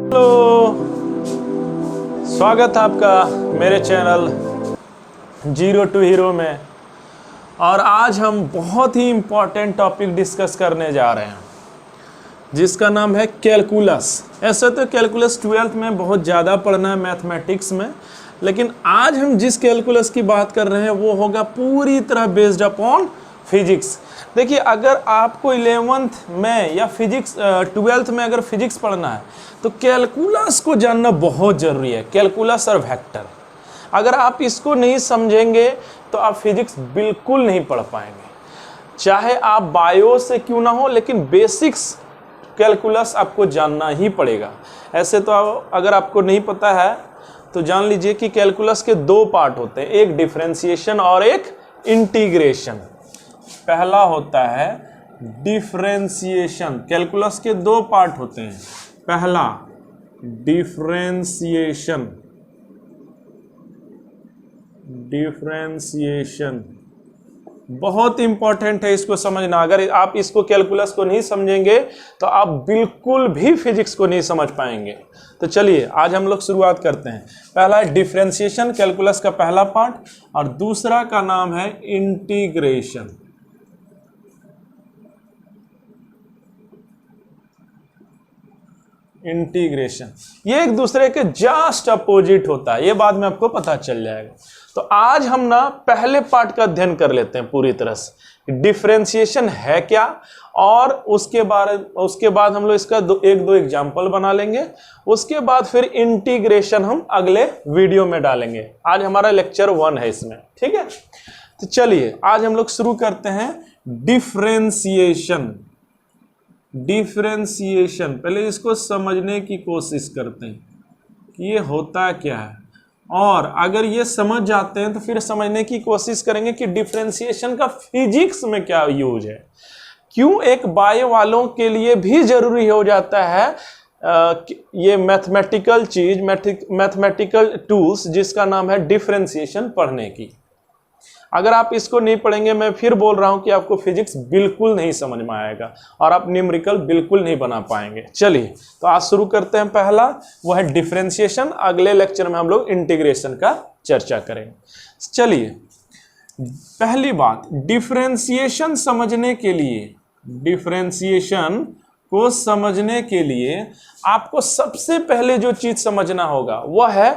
Hello, स्वागत है आपका मेरे चैनल जीरो टू हीरो में। और आज हम बहुत ही इम्पॉर्टेंट टॉपिक डिस्कस करने जा रहे हैं जिसका नाम है कैलकुलस। ऐसे तो कैलकुलस 12th में बहुत ज़्यादा पढ़ना है मैथमेटिक्स में, लेकिन आज हम जिस कैलकुलस की बात कर रहे हैं वो होगा पूरी तरह बेस्ड अपॉन फिजिक्स। देखिए, अगर आपको 11th में या फिजिक्स 12th में अगर फिजिक्स पढ़ना है तो कैलकुलस को जानना बहुत ज़रूरी है। कैलकुलस और वेक्टर, अगर आप इसको नहीं समझेंगे तो आप फिजिक्स बिल्कुल नहीं पढ़ पाएंगे, चाहे आप बायो से क्यों ना हो, लेकिन बेसिक्स कैलकुलस आपको जानना ही पड़ेगा। ऐसे तो अगर आपको नहीं पता है तो जान लीजिए कि कैलकुलस के दो पार्ट होते हैं, एक डिफरेंशिएशन और एक इंटीग्रेशन। पहला होता है डिफरेंशिएशन। कैलकुलस के दो पार्ट होते हैं, पहला डिफरेंशिएशन, डिफरेंशिएशन बहुत इंपॉर्टेंट है, इसको समझना। अगर आप इसको कैलकुलस को नहीं समझेंगे तो आप बिल्कुल भी फिजिक्स को नहीं समझ पाएंगे। तो चलिए आज हम लोग शुरुआत करते हैं। पहला है डिफरेंशिएशन, कैलकुलस का पहला पार्ट, और दूसरा का नाम है इंटीग्रेशन। इंटीग्रेशन ये एक दूसरे के जस्ट अपोजिट होता है, ये बाद में आपको पता चल जाएगा। तो आज हम ना पहले पार्ट का अध्ययन कर लेते हैं पूरी तरह से, डिफरेंशिएशन है क्या, और उसके बाद हम लोग इसका एक दो एग्जाम्पल बना लेंगे। उसके बाद फिर इंटीग्रेशन हम अगले वीडियो में डालेंगे। आज हमारा लेक्चर 1 है इसमें, ठीक है। तो चलिए आज हम लोग शुरू करते हैं डिफरेंशिएशन। डिफरेंशिएशन पहले इसको समझने की कोशिश करते हैं कि ये होता क्या है, और अगर ये समझ जाते हैं तो फिर समझने की कोशिश करेंगे कि डिफरेंशिएशन का फिजिक्स में क्या यूज है, क्यों एक बायो वालों के लिए भी जरूरी हो जाता है ये मैथमेटिकल चीज, मैथमेटिकल टूल्स जिसका नाम है डिफरेंशिएशन पढ़ने की। अगर आप इसको नहीं पढ़ेंगे, मैं फिर बोल रहा हूं कि आपको फिजिक्स बिल्कुल नहीं समझ में आएगा और आप न्यूमेरिकल बिल्कुल नहीं बना पाएंगे। चलिए तो आज शुरू करते हैं। पहला वो है डिफरेंशिएशन, अगले लेक्चर में हम लोग इंटीग्रेशन का चर्चा करेंगे। चलिए पहली बात, डिफरेंशिएशन समझने के लिए, डिफरेंशिएशन को समझने के लिए आपको सबसे पहले जो चीज समझना होगा वह है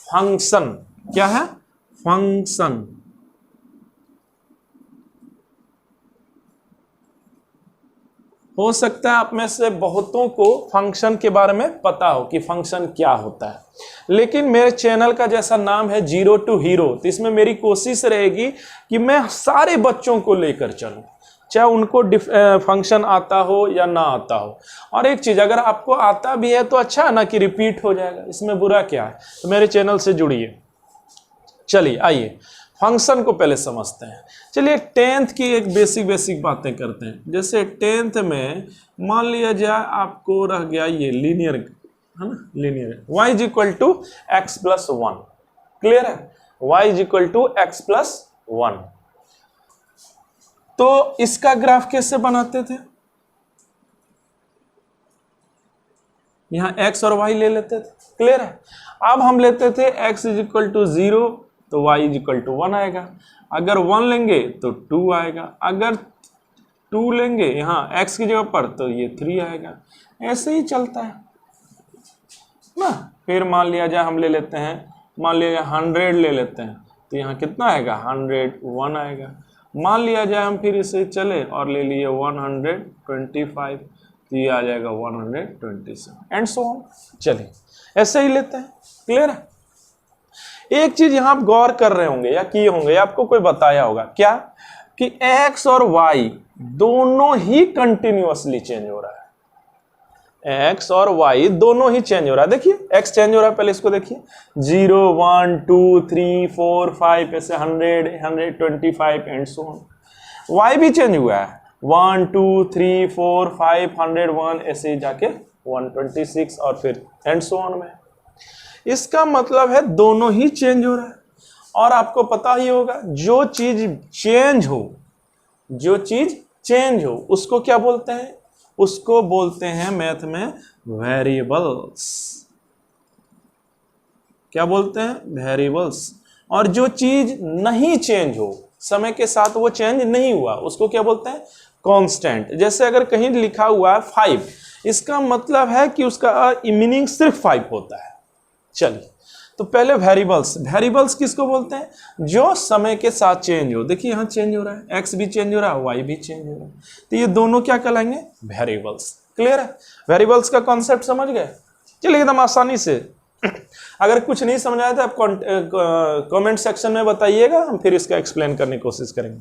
फंक्शन। क्या है? फंक्शन। हो सकता है आप में से बहुतों को फंक्शन के बारे में पता हो कि फंक्शन क्या होता है, लेकिन मेरे चैनल का जैसा नाम है जीरो टू हीरो, तो इसमें मेरी कोशिश रहेगी कि मैं सारे बच्चों को लेकर चलूं, चाहे उनको फंक्शन आता हो या ना आता हो। और एक चीज, अगर आपको आता भी है तो अच्छा है ना कि रिपीट हो जाएगा, इसमें बुरा क्या है। तो मेरे चैनल से जुड़िए। चलिए आइए फंक्शन को पहले समझते हैं। चलिए 10th की एक बेसिक बातें करते हैं। जैसे 10th में मान लिया जाए आपको रह गया ये लीनियर, है ना, linear y is equal to x plus 1। Clear है? y is equal to x plus 1। तो इसका ग्राफ कैसे बनाते थे? यहां x और y ले लेते थे। क्लियर है? अब हम लेते थे x इज इक्वल टू 0 तो y इज इक्वल टू 1 आएगा। अगर 1 लेंगे तो 2 आएगा, अगर 2 लेंगे यहाँ x की जगह पर तो ये 3 आएगा। ऐसे ही चलता है ना। फिर मान लिया जाए हम ले लेते हैं, मान लिया 100 ले लेते हैं तो यहाँ कितना आएगा? 101 आएगा। मान लिया जाए हम फिर इसे चले और ले लिए 125 तो ये आ जाएगा 127 एंड सो ऑन। चलिए ऐसे ही लेते हैं। क्लियर है? एक चीज यहां आप गौर कर रहे होंगे या किए होंगे, या आपको कोई बताया होगा क्या, कि x और y दोनों ही कंटिन्यूअसली चेंज हो रहा है। x और y दोनों ही चेंज हो रहा है। देखिए x चेंज हो रहा है, पहले इसको देखिए, 0 1 2 3 4 5 ऐसे 100 125 एंड सो ऑन। y भी चेंज हुआ है, 1 2 3 4 5 101 ऐसे ही जाके 126 और फिर एंड सो ऑन में। इसका मतलब है दोनों ही चेंज हो रहा है। और आपको पता ही होगा जो चीज चेंज हो, जो चीज चेंज हो उसको क्या बोलते हैं? उसको बोलते हैं मैथ में वेरिएबल्स। क्या बोलते हैं, वेरिएबल्स। और जो चीज नहीं चेंज हो, समय के साथ वो चेंज नहीं हुआ, उसको क्या बोलते हैं, कांस्टेंट। जैसे अगर कहीं लिखा हुआ है 5, इसका मतलब है कि उसका मीनिंग सिर्फ 5 होता है। चलिए, तो पहले वेरिएबल्स, वेरिएबल्स किसको बोलते हैं, जो समय के साथ चेंज हो। देखिए यहाँ चेंज हो रहा है, एक्स भी चेंज हो रहा है, वाई भी चेंज हो रहा है, तो ये दोनों क्या कहलाएंगे, वेरिएबल्स। क्लियर है, वेरिएबल्स का कॉन्सेप्ट समझ गए। चलिए एकदम आसानी से अगर कुछ नहीं समझ आया तो आप कमेंट सेक्शन में बताइएगा, हम फिर इसका एक्सप्लेन करने की कोशिश करेंगे।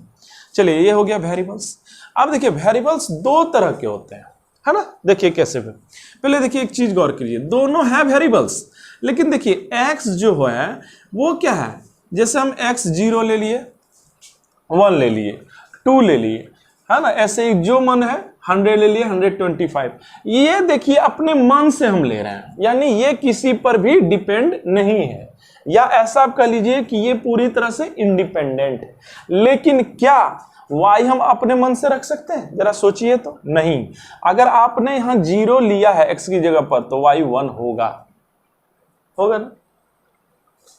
चलिए, ये हो गया वेरिएबल्स। अब देखिए वेरिएबल्स दो तरह के होते हैं, है ना। देखिए कैसे, पहले देखिए एक चीज गौर कीजिए, दोनों है वेरिएबल्स, लेकिन देखिए x जो है वो क्या है, जैसे हम x 0 ले लिए, 1 ले लिए, 2 ले लिए, है ना, ऐसे ही जो मन है 100 ले लिए, 125। ये देखिए अपने मन से हम ले रहे हैं, यानी ये किसी पर भी डिपेंड नहीं है, या ऐसा आप कह लीजिए कि ये पूरी तरह से इंडिपेंडेंट है। लेकिन क्या y हम अपने मन से रख सकते हैं, जरा सोचिए तो, नहीं। अगर आपने यहां 0 लिया है x की जगह पर, तो y 1 होगा ना।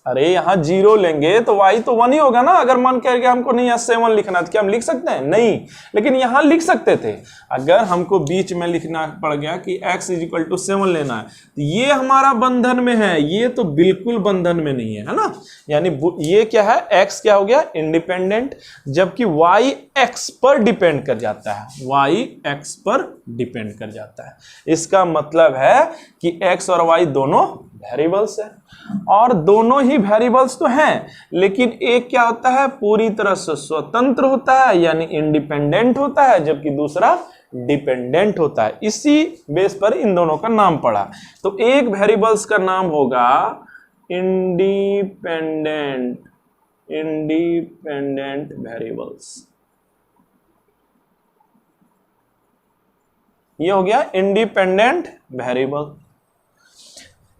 अरे यहां 0 लेंगे तो y तो 1 ही होगा ना। अगर मन कह गया हमको नहीं यहाँ 7 लिखना, तो क्या हम लिख सकते हैं, नहीं। लेकिन यहां लिख सकते थे। अगर हमको बीच में लिखना पड़ गया कि x = 7 लेना है, तो ये हमारा बंधन में है, ये तो बिल्कुल बंधन में नहीं है, है ना। यानी ये क्या है, x क्या हो गया, इंडिपेंडेंट, जबकि y x पर डिपेंड कर जाता है, y x पर डिपेंड कर जाता है। इसका मतलब है कि x और y दोनों वेरिएबल्स है, और दोनों ही वेरिएबल्स तो हैं, लेकिन एक क्या होता है, पूरी तरह से स्वतंत्र होता है, यानी इंडिपेंडेंट होता है, जबकि दूसरा डिपेंडेंट होता है। इसी बेस पर इन दोनों का नाम पड़ा। तो एक वेरिएबल्स का नाम होगा इंडिपेंडेंट वेरिएबल्स। ये हो गया इंडिपेंडेंट वेरिएबल।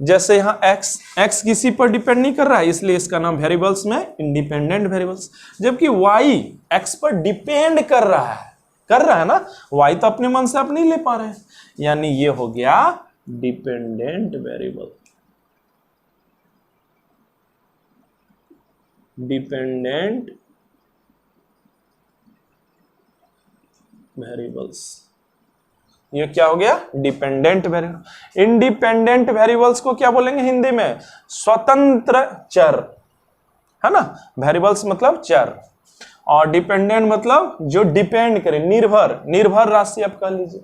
जैसे यहां x किसी पर डिपेंड नहीं कर रहा है, इसलिए इसका नाम वेरिएबल्स में इंडिपेंडेंट वेरिएबल्स। जबकि y x पर डिपेंड कर रहा है ना, y तो अपने मन से आप नहीं ले पा रहे हैं, यानी ये हो गया डिपेंडेंट वेरिएबल। डिपेंडेंट वेरिएबल्स, ये क्या हो गया, डिपेंडेंट वेरिएबल। इंडिपेंडेंट वेरिएबल्स को क्या बोलेंगे हिंदी में, स्वतंत्र चर, है ना। वेरिएबल्स मतलब चर, और डिपेंडेंट मतलब जो डिपेंड करे, निर्भर राशि आप कह लीजिए,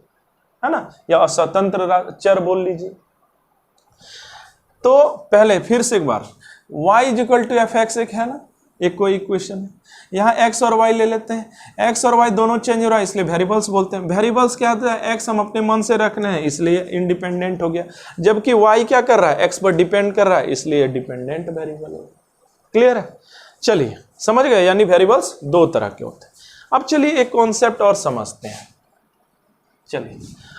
है ना, या अस्वतंत्र चर बोल लीजिए। तो पहले फिर से एक बार, y = fx एक है ना, एक कोई इक्वेशन है, यहाँ x और y ले लेते हैं। x और y दोनों चेंज हो रहा है, इसलिए वेरिएबल्स बोलते हैं। वेरिएबल्स क्या होता है, x हम अपने मन से रखने हैं, इसलिए इंडिपेंडेंट हो गया, जबकि y क्या कर रहा है, x पर डिपेंड कर रहा है, इसलिए डिपेंडेंट वेरिएबल हो गया। क्लियर है, चलिए समझ गए, यानी वेरिएबल्स दो तरह के होते हैं। अब चलिए एक कॉन्सेप्ट और समझते हैं। चलिए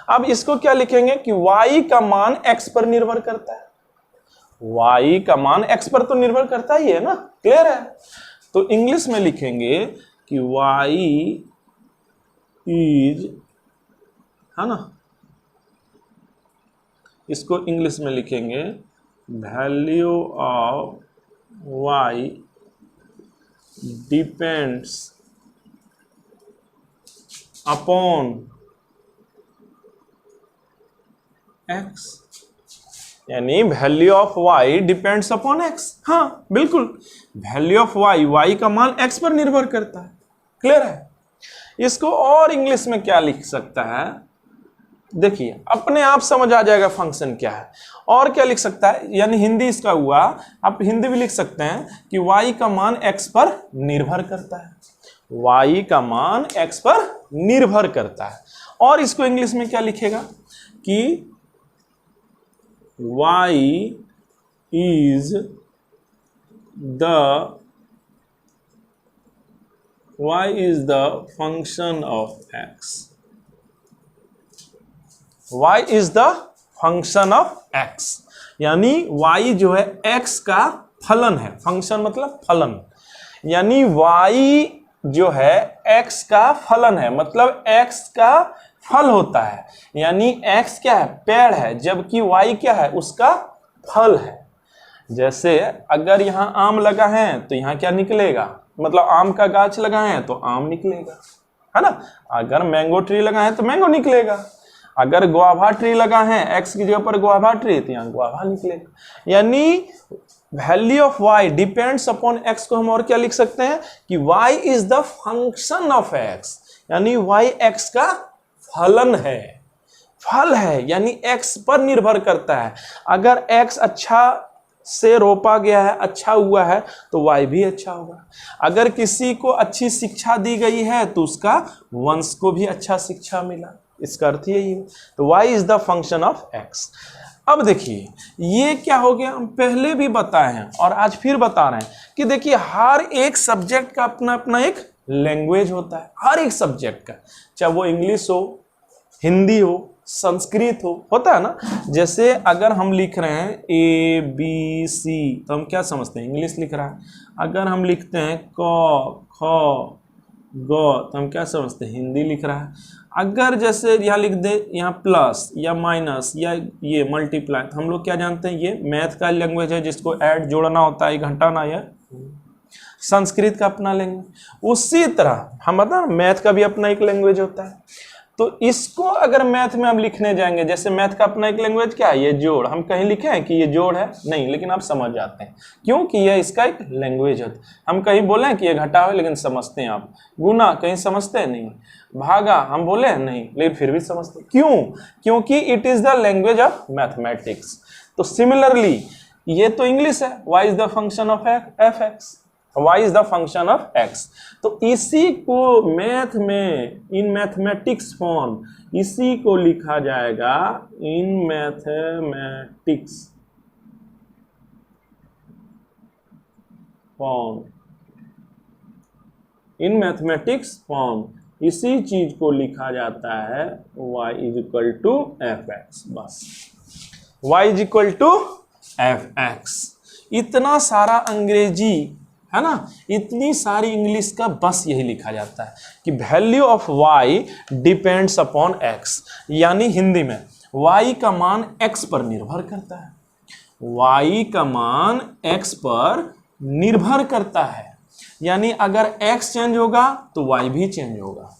अब इसको क्या लिखेंगे कि y का मान x पर निर्भर करता है। y का मान x पर तो निर्भर करता ही है ना, क्लियर है। तो इंग्लिश में लिखेंगे कि y इज, है ना, इसको इंग्लिश में लिखेंगे value of y depends upon x, यानी value of y depends upon x। हाँ बिल्कुल, वैल्यू ऑफ y का मान x पर निर्भर करता है। क्लियर है। इसको और इंग्लिश में क्या लिख सकता है, देखिए अपने आप समझ आ जाएगा फंक्शन क्या है। और क्या लिख सकता है, यानी हिंदी इसका हुआ, आप हिंदी भी लिख सकते हैं कि y का मान x पर निर्भर करता है, y का मान x पर निर्भर करता है। और इसको इंग्लिश में क्या लिखेगा कि y is the function of x, y is the function of x, यानी y जो है x का फलन है। फंक्शन मतलब फलन, यानी y जो है x का फलन है, मतलब x का फल होता है, यानी x क्या है, पेड़ है, जबकि y क्या है, उसका फल है। जैसे अगर यहाँ आम लगा है तो यहाँ क्या निकलेगा, मतलब आम का गाछ लगा है तो आम निकलेगा, है ना। अगर मैंगो ट्री लगा है तो मैंगो निकलेगा। अगर गुआवा ट्री लगा है, एक्स की जगह पर गुआवा ट्री, तो यहाँ गुआवा निकलेगा। यानी value of y depends upon x को हम और क्या लिख सकते हैं कि y is the function of x, यानी y x का फलन है, फल है, यानी x पर निर्भर करता है। अगर x अच्छा से रोपा गया है, अच्छा हुआ है, तो y भी अच्छा होगा। अगर किसी को अच्छी शिक्षा दी गई है तो उसका वंश को भी अच्छा शिक्षा मिला, इसका अर्थ यही है। तो y is the function of x। अब देखिए ये क्या हो गया, हम पहले भी बताए हैं और आज फिर बता रहे हैं कि देखिए हर एक सब्जेक्ट का अपना अपना एक लैंग्वेज होता है, हर एक सब्जेक्ट का, चाहे वो इंग्लिश हो, हिंदी हो, संस्कृत हो, होता है ना। जैसे अगर हम लिख रहे हैं ABC तो हम क्या समझते हैं, इंग्लिश लिख रहा है। अगर हम लिखते हैं क ख ग तो हम क्या समझते हैं, हिंदी लिख रहा है। अगर जैसे यहाँ लिख दे, यहाँ प्लस या माइनस या ये मल्टीप्लाई, तो हम लोग क्या जानते हैं, ये मैथ का लैंग्वेज है जिसको ऐड जोड़ना होता है, घटाना या संस्कृत का अपना लैंग्वेज। उसी तरह हम बता मैथ का भी अपना एक लैंग्वेज होता है। तो इसको अगर मैथ में हम लिखने जाएंगे, जैसे मैथ का अपना एक लैंग्वेज क्या है, ये जोड़, हम कहीं लिखे हैं कि ये जोड़ है, नहीं, लेकिन आप समझ जाते हैं क्योंकि ये इसका एक लैंग्वेज होता है। हम कहीं बोले हैं कि ये घटाव है, लेकिन समझते हैं आप। गुना कहीं समझते हैं, नहीं। भागा हम बोले हैं, नहीं, लेकिन फिर भी समझते हैं। क्यों? क्योंकि it is the language of mathematics. तो सिमिलरली ये तो इंग्लिश है, y is the function of f x, y is the function of x। तो इसी को मैथ में, इन मैथमेटिक्स फॉर्म, इसी को लिखा जाएगा in mathematics form, in mathematics form इसी चीज को लिखा जाता है y is equal to f x. बस y is equal to f x. इतना सारा अंग्रेजी है ना, इतनी सारी इंग्लिश का बस यही लिखा जाता है कि value of y depends upon x, यानी हिंदी में y का मान x पर निर्भर करता है, y का मान x पर निर्भर करता है। यानी अगर x चेंज होगा तो y भी चेंज होगा।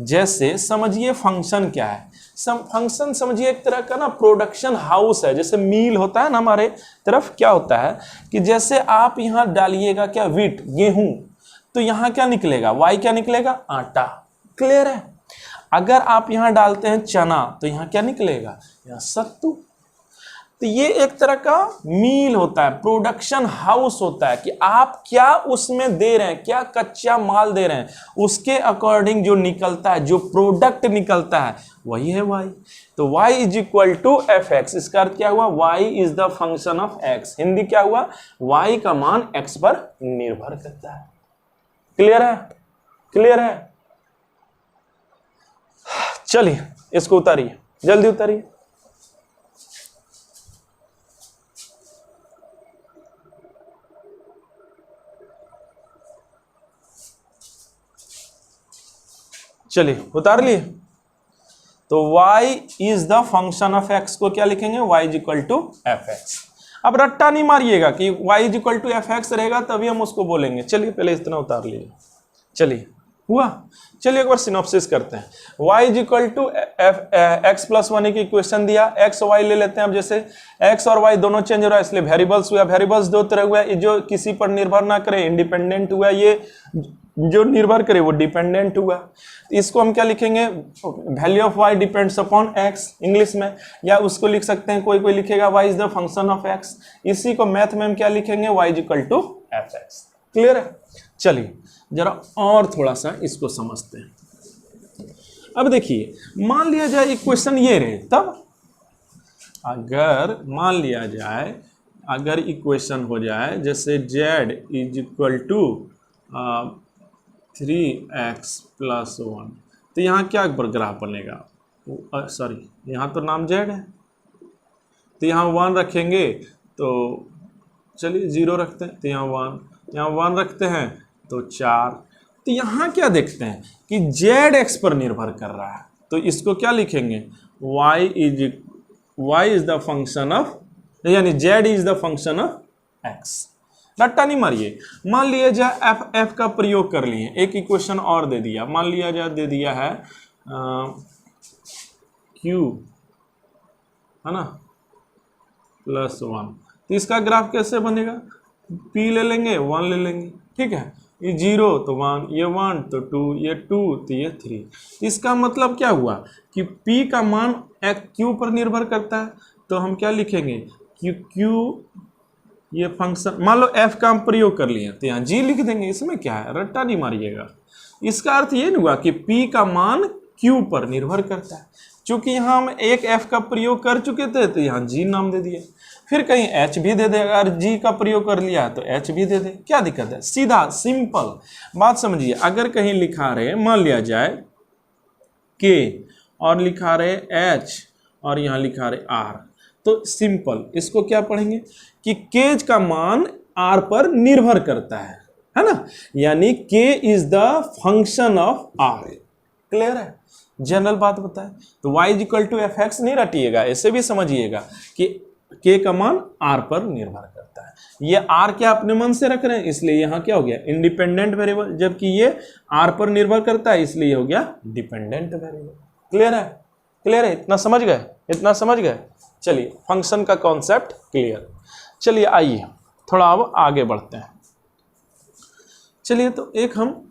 जैसे समझिए फंक्शन क्या है, फंक्शन समझिए एक तरह का ना प्रोडक्शन हाउस है। जैसे मिल होता है ना हमारे तरफ, क्या होता है कि जैसे आप यहाँ डालिएगा क्या, व्हीट, गेहूं, तो यहाँ क्या निकलेगा, वाई क्या निकलेगा, आटा। क्लियर है? अगर आप यहाँ डालते हैं चना तो यहाँ क्या निकलेगा, यहाँ सत्तू। तो ये एक तरह का मील होता है, प्रोडक्शन हाउस होता है कि आप क्या उसमें दे रहे हैं, क्या कच्चा माल दे रहे हैं, उसके अकॉर्डिंग जो निकलता है, जो प्रोडक्ट निकलता है, वही है y। तो y is equal to f x. इसका अर्थ क्या हुआ, y is the function of x। Hindi क्या हुआ, y का मान x पर निर्भर करता है। क्लियर है? क्लियर है? चलिए इसको उतारिए, जल्दी उतारिए। चलिए उतार लिए। तो y is the function of x को क्या लिखेंगे, y is equal to f x. अब रट्टा नहीं मारिएगा कि y is equal to f x रहेगा तभी हम उसको बोलेंगे। चलिए पहले इतना उतार लीजिए। चलिए हुआ। चलिए एक बार सिनॉप्सिस करते हैं। y is equal to x plus one की इक्वेशन दिया, x y ले लेते हैं। अब जैसे x और y दोनों चेंज हो रहा है इसलिए वेरिएबल्स हुआ। वेरिएबल्स दो तरह हुआ, जो किसी पर निर्भर ना करे इंडिपेंडेंट हुआ, ये जो निर्भर करे वो डिपेंडेंट हुआ। इसको हम क्या लिखेंगे, value of y depends upon x English में, या उसको लिख सकते हैं, कोई कोई लिखेगा y is the function of x। इसी को मैथ में हम क्या लिखेंगे, y is equal to f x. Clear है? चलिए जरा और थोड़ा सा इसको समझते हैं। अब देखिए मान लिया जाए इक्वेशन ये रहे, तब अगर मान लिया जाए, अगर इक्वेशन हो जाए जैसे z is equal to 3x plus 1, तो यहाँ क्या ग्राफ बनेगा, सॉरी यहाँ तो नाम z है, तो यहाँ 1 रखेंगे, तो चलिए 0 रखते हैं, तो यहाँ 1 रखते हैं तो 4। तो यहाँ क्या देखते हैं कि z x पर निर्भर कर रहा है, तो इसको क्या लिखेंगे, y is the function of, यानी z is the function of x। रट्टा नहीं मारिए। मान लिया जाए f का प्रयोग कर लिए, एक इक्वेशन और दे दिया, मान लिया जाए दे दिया है q, है ना, +1, तो इसका ग्राफ कैसे बनेगा, p ले लेंगे 1 ले लेंगे, ठीक है, ये 0 तो 1, ये 1 तो 2, ये 2 तो ये 3। इसका मतलब क्या हुआ कि p का मान q पर निर्भर करता है, तो हम क्या लिखेंगे कि q ये फंक्शन, मान लो f का हम प्रयोग कर लिए तो यहाँ g लिख देंगे, इसमें क्या है, रट्टा नहीं मारिएगा। इसका अर्थ ये नहीं हुआ कि p का मान q पर निर्भर करता है, चूंकि यहाँ हम एक f का प्रयोग कर चुके थे तो यहाँ g नाम दे दिया, फिर कहीं h भी दे दे, अगर g का प्रयोग कर लिया तो h भी दे दे, क्या दिक्कत है, सीधा सिंपल बात समझिए। अगर कहीं लिखा रहे मान लिया जाए k और लिखा रहे h और यहाँ लिखा रहे r, तो सिंपल इसको क्या पढ़ेंगे कि k का मान r पर निर्भर करता है ना, यानी k is the function of r। Clear है, जनरल बात बताए। तो y = fx नहीं रटिएगा, ऐसे भी समझिएगा कि k का मान r पर निर्भर करता है। ये r क्या अपने मन से रख रहे हैं, इसलिए यहाँ क्या हो गया इंडिपेंडेंट वेरिएबल, जबकि ये r पर निर्भर करता है इसलिए हो गया डिपेंडेंट वेरिएबल। क्लियर है, क्लियर है, इतना समझ गए, इतना समझ गए। चलिए फंक्शन का कॉन्सेप्ट क्लियर। चलिए आइए थोड़ा अब आगे बढ़ते हैं। चलिए तो एक हम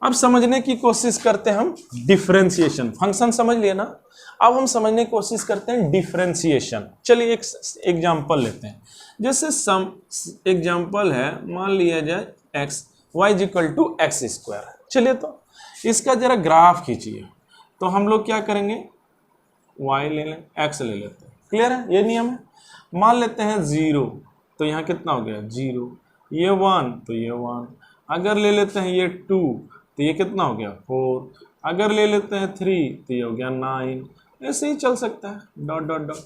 अब समझने की कोशिश करते हैं, हम डिफरेंशिएशन। फंक्शन समझ लिए ना, अब हम समझने की कोशिश करते हैं डिफरेंशिएशन। चलिए एक एग्जांपल लेते हैं, जैसे सम एग्जांपल है, मान लिया जाए y = x²। चलिए तो इसका जरा ग्राफ खींचिए, तो हम लोग क्या करेंगे y ले लें, x ले लेते हैं। क्लियर है, ये नियम है। मान लेते हैं 0, तो यहाँ कितना हो गया 0, ये 1 तो ये 1, अगर ले लेते हैं ये 2 तो ये कितना हो गया 4, अगर ले लेते हैं 3 तो ये हो गया 9, ऐसे ही चल सकता है डॉट डॉट डॉट।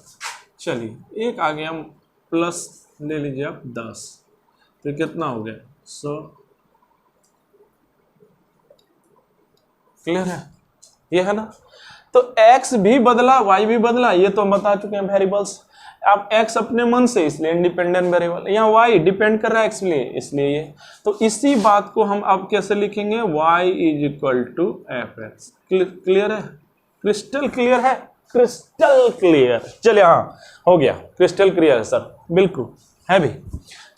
चलिए एक आगे हम प्लस ले लीजिए आप 10, तो कितना हो गया 100। क्लियर है, ये है ना। तो x भी बदला y भी बदला, ये तो हम बता चुके हैं वेरिएबल्स। अब x अपने मन से इसलिए इंडिपेंडेंट वेरिएबल, यहाँ y डिपेंड कर रहा है x लिए, इसलिए ये। तो इसी बात को हम अब कैसे लिखेंगे, y = fx। क्लियर है, क्रिस्टल क्लियर है, क्रिस्टल क्लियर। चलिए हाँ हो गया, क्रिस्टल क्लियर है सर, बिल्कुल है भी।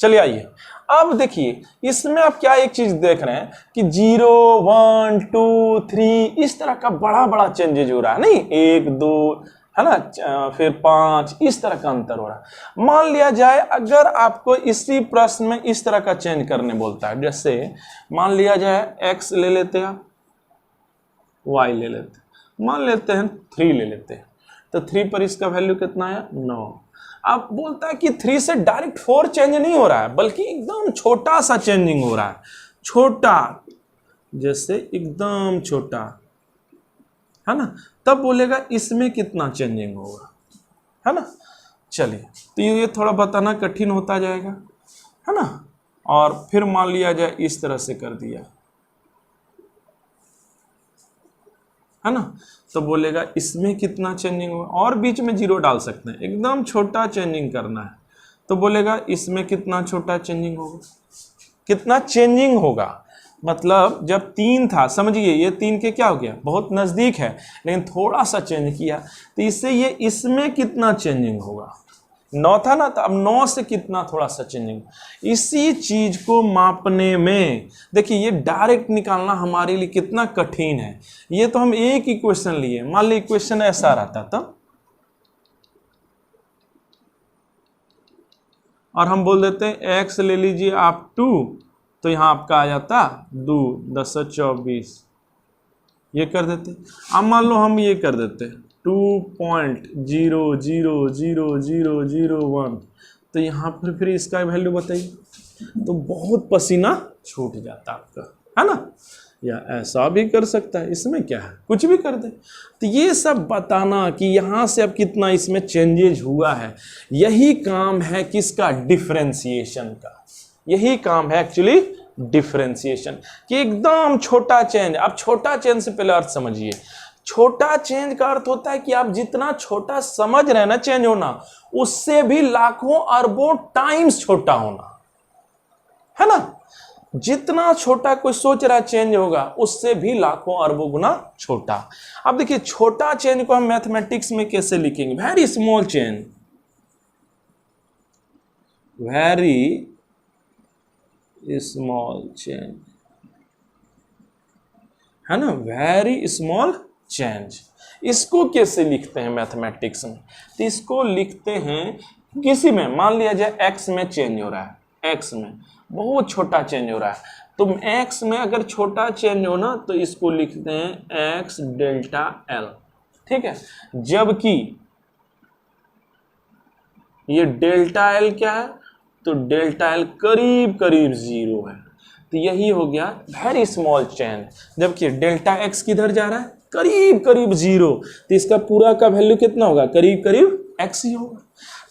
चलिए आइए अब देखिए, इसमें आप क्या एक चीज देख रहे हैं कि 0 1 2 3 इस तरह का बड़ा बड़ा चेंजेज हो रहा है, नहीं 1 2 है ना, फिर 5 इस तरह का अंतर हो रहा है। मान लिया जाए अगर आपको इसी प्रश्न में इस तरह का चेंज करने बोलता है, जैसे मान लिया जाए x ले लेते हैं, y ले लेते हैं, मान लेते हैं 3 ले लेते हैं, तो 3 पर इसका वैल्यू कितना है 9। अब बोलता है कि 3 से डायरेक्ट 4 चेंज नहीं हो रहा है, बल्कि एकदम छोटा सा चेंजिंग हो रहा है, छोटा, जैसे एकदम छोटा, है ना, तब बोलेगा इसमें कितना चेंजिंग होगा, है ना। चलिए तो ये थोड़ा बताना कठिन होता जाएगा, है ना। और फिर मान लिया जाए इस तरह से कर दिया, है ना, तो बोलेगा इसमें कितना चेंजिंग होगा, और बीच में 0 डाल सकते हैं, एकदम छोटा चेंजिंग करना है, तो बोलेगा इसमें कितना छोटा चेंजिंग होगा, कितना चेंजिंग होगा। मतलब जब 3 था, समझिए ये 3 के क्या हो गया, बहुत नजदीक है लेकिन थोड़ा सा चेंज किया, तो इससे ये इसमें कितना चेंजिंग होगा, 9 था ना, तो अब 9 से कितना थोड़ा सा चेंजिंग। इसी चीज को मापने में देखिए, ये डायरेक्ट निकालना हमारे लिए कितना कठिन है। ये तो हम एक इक्वेशन लिए, मान ली इक्वेशन ऐसा रहता था और हम बोल देते हैं x ले लीजिए आप 2, तो यहाँ आपका आ जाता 2 10 24, ये कर देते। अब मान लो हम ये कर देते 2.0000001, तो यहाँ पर फिर इसका वैल्यू बताइए, तो बहुत पसीना छूट जाता आपका, है ना। या ऐसा भी कर सकता है, इसमें क्या है, कुछ भी कर दे। तो ये सब बताना कि यहाँ से अब कितना इसमें चेंजेज हुआ है, यही काम है किसका, डिफरेंशिएशन का। यही काम है एक्चुअली डिफरेंशिएशन, कि एकदम छोटा चेंज। अब छोटा चेंज से पहले अर्थ समझिए, छोटा चेंज का अर्थ होता है कि आप जितना छोटा समझ रहे हैं ना चेंज होना, उससे भी लाखों अरबों टाइम्स छोटा होना, है ना। जितना छोटा कोई सोच रहा है चेंज होगा, उससे भी लाखों अरबों गुना छोटा। अब देखिए छोटा चेंज को हम मैथमेटिक्स में कैसे लिखेंगे, very small change, very small change, है ना, वेरी स्मॉल चेंज। इसको कैसे लिखते हैं मैथमेटिक्स में, तो इसको लिखते हैं किसी में, मान लिया जाए एक्स में चेंज हो रहा है, एक्स में बहुत छोटा चेंज हो रहा है, तो एक्स में अगर छोटा चेंज हो ना तो इसको लिखते हैं एक्स डेल्टा एल, ठीक है। जबकि ये डेल्टा एल क्या है, तो डेल्टा एल करीब करीब 0 है, तो यही हो गया वेरी स्मॉल चेंज। जबकि डेल्टा एक्स किधर जा रहा है, करीब करीब 0, तो इसका पूरा का वैल्यू कितना होगा, करीब करीब एक्स ही होगा।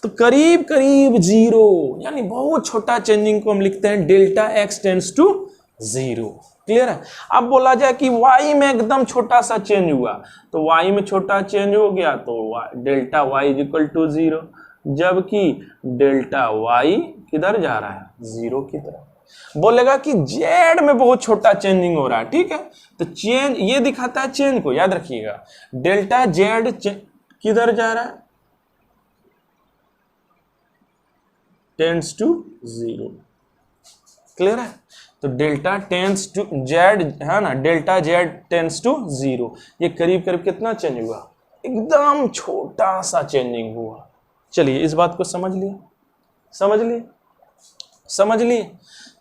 तो करीब करीब 0 यानी बहुत छोटा चेंजिंग को हम लिखते हैं delta x tends to 0। Clear है। अब बोला जाए कि y में एकदम छोटा सा चेंज हुआ, तो y में छोटा चेंज हो गया तो delta y is equal to 0, जबकि डेल्टा y किधर जा रहा है, 0 की तरफ। बोलेगा कि z में बहुत छोटा चेंजिंग हो रहा है, ठीक है, तो चेंज ये दिखाता है चेंज को, याद रखिएगा डेल्टा z किधर जा रहा है, टेंड्स टू 0। क्लियर है। तो डेल्टा टेंड्स टू जेड है ना, डेल्टा जेड टेंड्स टू 0, ये करीब करीब कितना चेंज हुआ, एकदम छोटा सा चेंजिंग हुआ। चलिए इस बात को समझ लिए, समझ लिए, समझ लिए।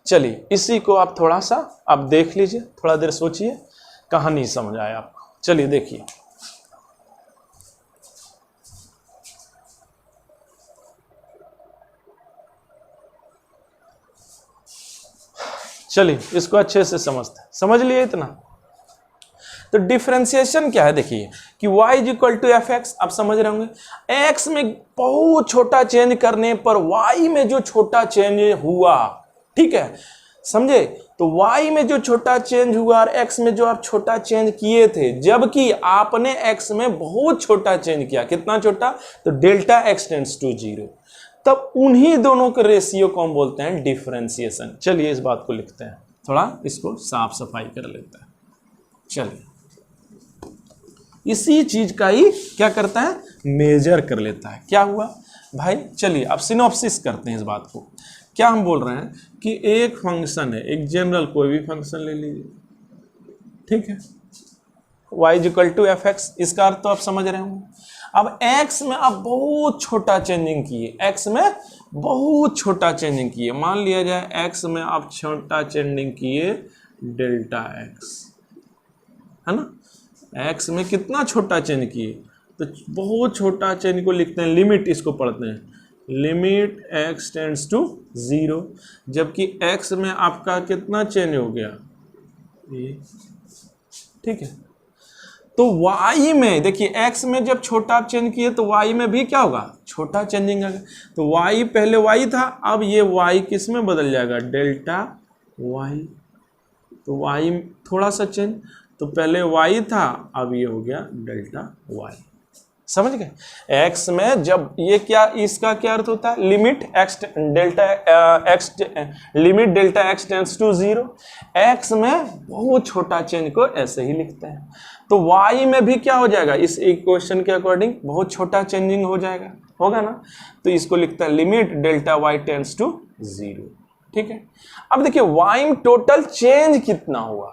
चलिए इसी को आप थोड़ा सा आप देख लीजिए, थोड़ा देर सोचिए, कहानी समझ आए आपको। चलिए देखिए, चलिए इसको अच्छे से समझते हैं, समझ लिए इतना। तो डिफरेंशिएशन क्या है, देखिए कि y is equal to f x, आप समझ रहे होंगे x में बहुत छोटा चेंज करने पर y में जो छोटा चेंज हुआ, ठीक है, समझे, तो y में जो छोटा चेंज हुआ और x में जो आप छोटा चेंज किए थे, जबकि आपने x में बहुत छोटा चेंज किया, कितना छोटा, तो डेल्टा x टेंड्स टू 0, तब उन्हीं दोनों के रेशियो को हम बोलते हैं डिफरेंशिएशन। चलिए इस बात को लिखते हैं, थोड़ा इसको साफ सफाई कर लेते हैं। चलिए इसी चीज का ही क्या करता है, मेजर कर लेता है। क्या हुआ भाई, चलिए अब सिनॉप्सिस करते हैं इस बात को। क्या हम बोल रहे हैं कि एक फंक्शन है, एक जनरल कोई भी फंक्शन ले लीजिए, ठीक है, y is equal to f x, इसका अर्थ तो आप समझ रहे होंगे। अब x में आप बहुत छोटा चेंजिंग किए, x में बहुत छोटा चेंजिंग किए, मान लिया जाए x में आप छोटा चेंजिंग किए डेल्टा x, है ना, x में कितना छोटा चेंज किए, तो बहुत छोटा चेंज को लिखते हैं लिमिट, इसको पढ़ते हैं लिमिट x टेंड्स टू 0, जबकि x में आपका कितना चेंज हो गया, ये, ठीक है। तो y में देखिए x में जब छोटा आप चेंज किए तो y में भी क्या होगा, छोटा चेंजिंग आ गया, तो y पहले y था, अब ये y किस में बदल जाएगा, डेल्टा y, तो y थोड़ा सा चेंज, तो पहले y था, अब ये हो गया डेल्टा y, समझ गए। x में जब ये क्या, इसका क्या अर्थ होता है, limit x delta x, limit delta x tends to 0, x में बहुत छोटा चेंज को ऐसे ही लिखते हैं। तो y में भी क्या हो जाएगा, इस इक्वेशन के अकॉर्डिंग बहुत छोटा चेंजिंग हो जाएगा, होगा ना, तो इसको लिखता है limit delta y tends to 0, ठीक है। अब देखिए y में टोटल चेंज कितना हुआ,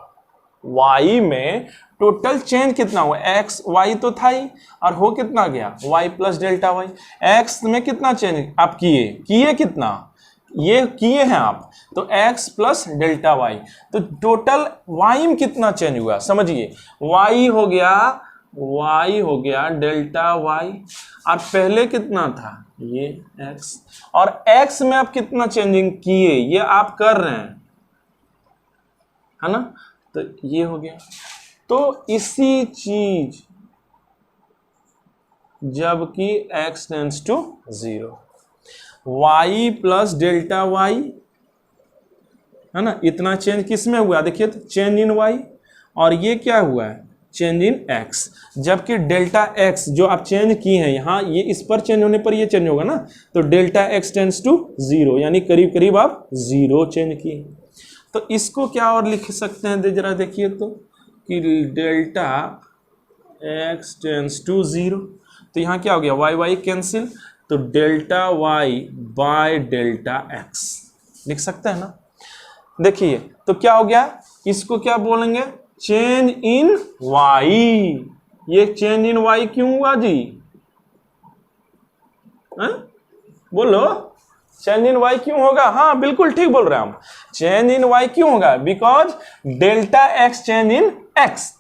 y में टोटल चेंज कितना हुआ, x y तो था ही, और हो कितना गया y plus delta y, x में कितना चेंज आप किए कितना, ये किए हैं आप, तो x प्लस डेल्टा y, तो टोटल y में कितना चेंज हुआ, समझिए y हो गया डेल्टा y, और पहले कितना था ये x, और x में आप कितना चेंजिंग किए, ये आप कर रहे हैं, है ना, तो ये हो गया। तो इसी चीज जबकि x tends to 0, y plus delta y, है ना, इतना चेंज किस में हुआ, देखिए तो चेंज इन y, और ये क्या हुआ है, चेंज इन एक्स, जबकि डेल्टा एक्स जो आप चेंज किए हैं यहाँ, ये इस पर चेंज होने पर ये चेंज होगा ना, तो डेल्टा एक्स टेंड्स टू 0, यानी करीब करीब आप 0 चेंज किए। तो इसको क्या और लिख सकते हैं, जरा देखिए तो, कि डेल्टा एक्स टेंड्स टू 0, तो यहाँ क्या हो गया, वाई वाई कैंसिल, तो delta y by delta x लिख सकते हैं ना। देखिए तो क्या हो गया, इसको क्या बोलेंगे, चेंज इन वाई। ये चेंज इन वाई क्यों हुआ जी, बोलो, चेंज इन वाई क्यों होगा, हाँ बिल्कुल ठीक बोल रहे हैं हम, चेंज इन वाई क्यों होगा, because delta x change in x,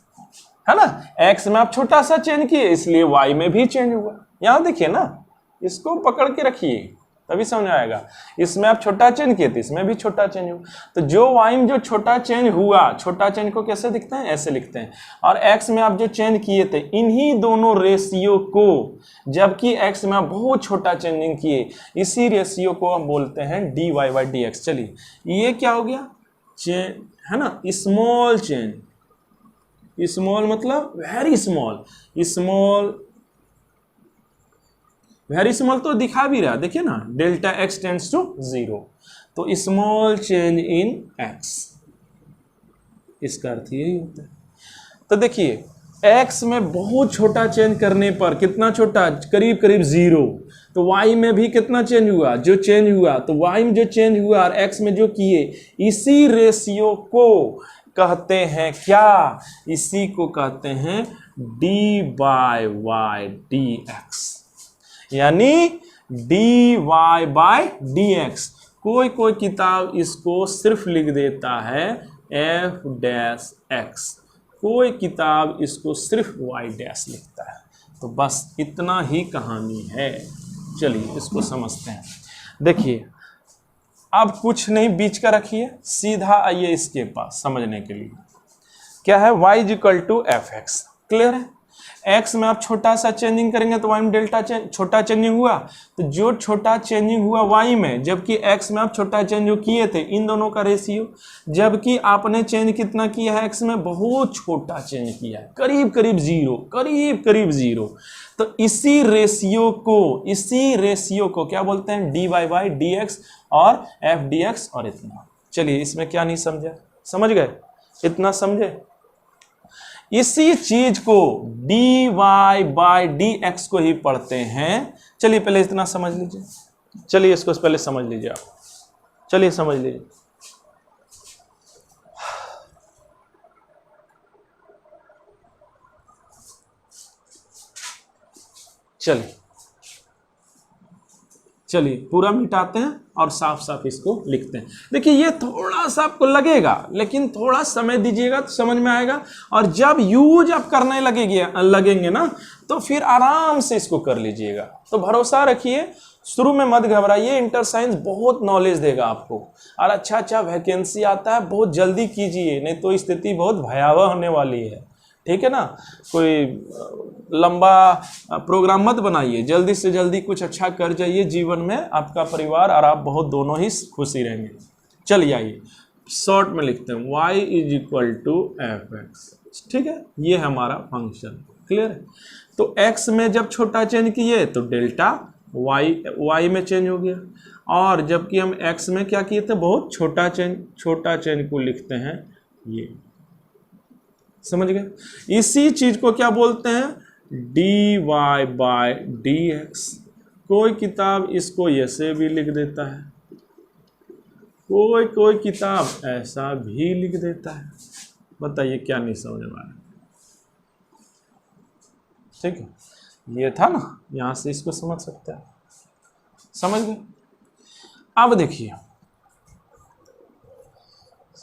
है ना, एक्स में आप छोटा सा चेंज किए इसलिए वाई में भी चेंज हुआ। यहां देखिए ना, इसको पकड़ के रखिए तभी समझ आएगा, इसमें आप छोटा चेंज किए थे इसमें भी छोटा चेंज हुआ, तो जो वाई में जो छोटा चेंज हुआ, छोटा चेंज को कैसे लिखते हैं, ऐसे लिखते हैं, और एक्स में आप जो चेंज किए थे इन्हीं दोनों रेशियो को, जबकि एक्स में आप बहुत छोटा चेंजिंग किए, इसी रेशियो को हम बोलते हैं d y by d x. चलिए ये क्या हो गया, चेंज है ना, स्मॉल चेंज, स्मॉल मतलब very small, small very small तो दिखा भी रहा, देखिए ना, डेल्टा एक्स टेंड्स टू 0, तो स्मॉल चेंज इन एक्स, इसका अर्थ यही होता है। तो देखिए एक्स में बहुत छोटा चेंज करने पर, कितना छोटा, करीब करीब 0, तो वाई में भी कितना चेंज हुआ, जो चेंज हुआ, तो वाई में जो चेंज हुआ और एक्स में जो किए, इसी रेशियो को कहते हैं क्या, इसी को कहते हैं D by Y D X, यानी D Y by D x. कोई कोई किताब इसको सिर्फ लिख देता है एफ डैश एक्स, कोई किताब इसको सिर्फ वाई डैश लिखता है, तो बस इतना ही कहानी है। चलिए इसको समझते हैं। देखिए अब कुछ नहीं बीच का रखिए, सीधा आइए इसके पास समझने के लिए। क्या है, y is equal to f x, clear है, x में आप छोटा सा चेंजिंग करेंगे तो y में डेल्टा छोटा चेंजिंग हुआ, तो जो छोटा चेंजिंग हुआ y में, जबकि x में आप छोटा चेंज जो किए थे, इन दोनों का रेशियो, जबकि आपने चेंज कितना किया है, x में बहुत छोटा चेंज किया है, करीब करीब 0, करीब करीब 0, तो इसी रेशियो को क्या बोलते हैं, d y by d x और एफ डी एक्स, और इतना। चलिए इसमें क्या नहीं समझा, समझ गए, इतना समझे। इसी चीज को d y by d x को ही पढ़ते हैं। चलिए पहले इतना समझ लीजिए, चलिए इसको पहले समझ लीजिए आप, चलिए समझ लीजिए। चलिए पूरा मिटाते हैं और साफ साफ इसको लिखते हैं। देखिए ये थोड़ा सा आपको लगेगा, लेकिन थोड़ा समय दीजिएगा तो समझ में आएगा, और जब यूज आप करने लगेंगे ना, तो फिर आराम से इसको कर लीजिएगा। तो भरोसा रखिए, शुरू में मत घबराइए, इंटर साइंस बहुत नॉलेज देगा आपको, और अच्छा वैकेंसी आता है, बहुत जल्दी कीजिए, नहीं तो स्थिति बहुत भयावह होने वाली है, ठीक है ना। कोई लंबा प्रोग्राम मत बनाइए, जल्दी से जल्दी कुछ अच्छा कर जाइए जीवन में, आपका परिवार और आप बहुत दोनों ही खुशी रहेंगे। चलिए आइए शॉर्ट में लिखते हैं, y is equal to f x, ठीक है, ये है हमारा फंक्शन, क्लियर है। तो x में जब छोटा चेंज किए तो डेल्टा y में चेंज हो गया, और जबकि हम x में क्या किए थे, बहुत छोटा चेंज को लिखते हैं ये, समझ गए। इसी चीज को क्या बोलते हैं, d Y by D x. कोई किताब इसको ऐसे भी लिख देता है, कोई किताब ऐसा भी लिख देता है। बताइए क्या नहीं समझ में आया, ठीक है, ये था ना, यहां से इसको समझ सकते हैं, समझ गए। अब देखिए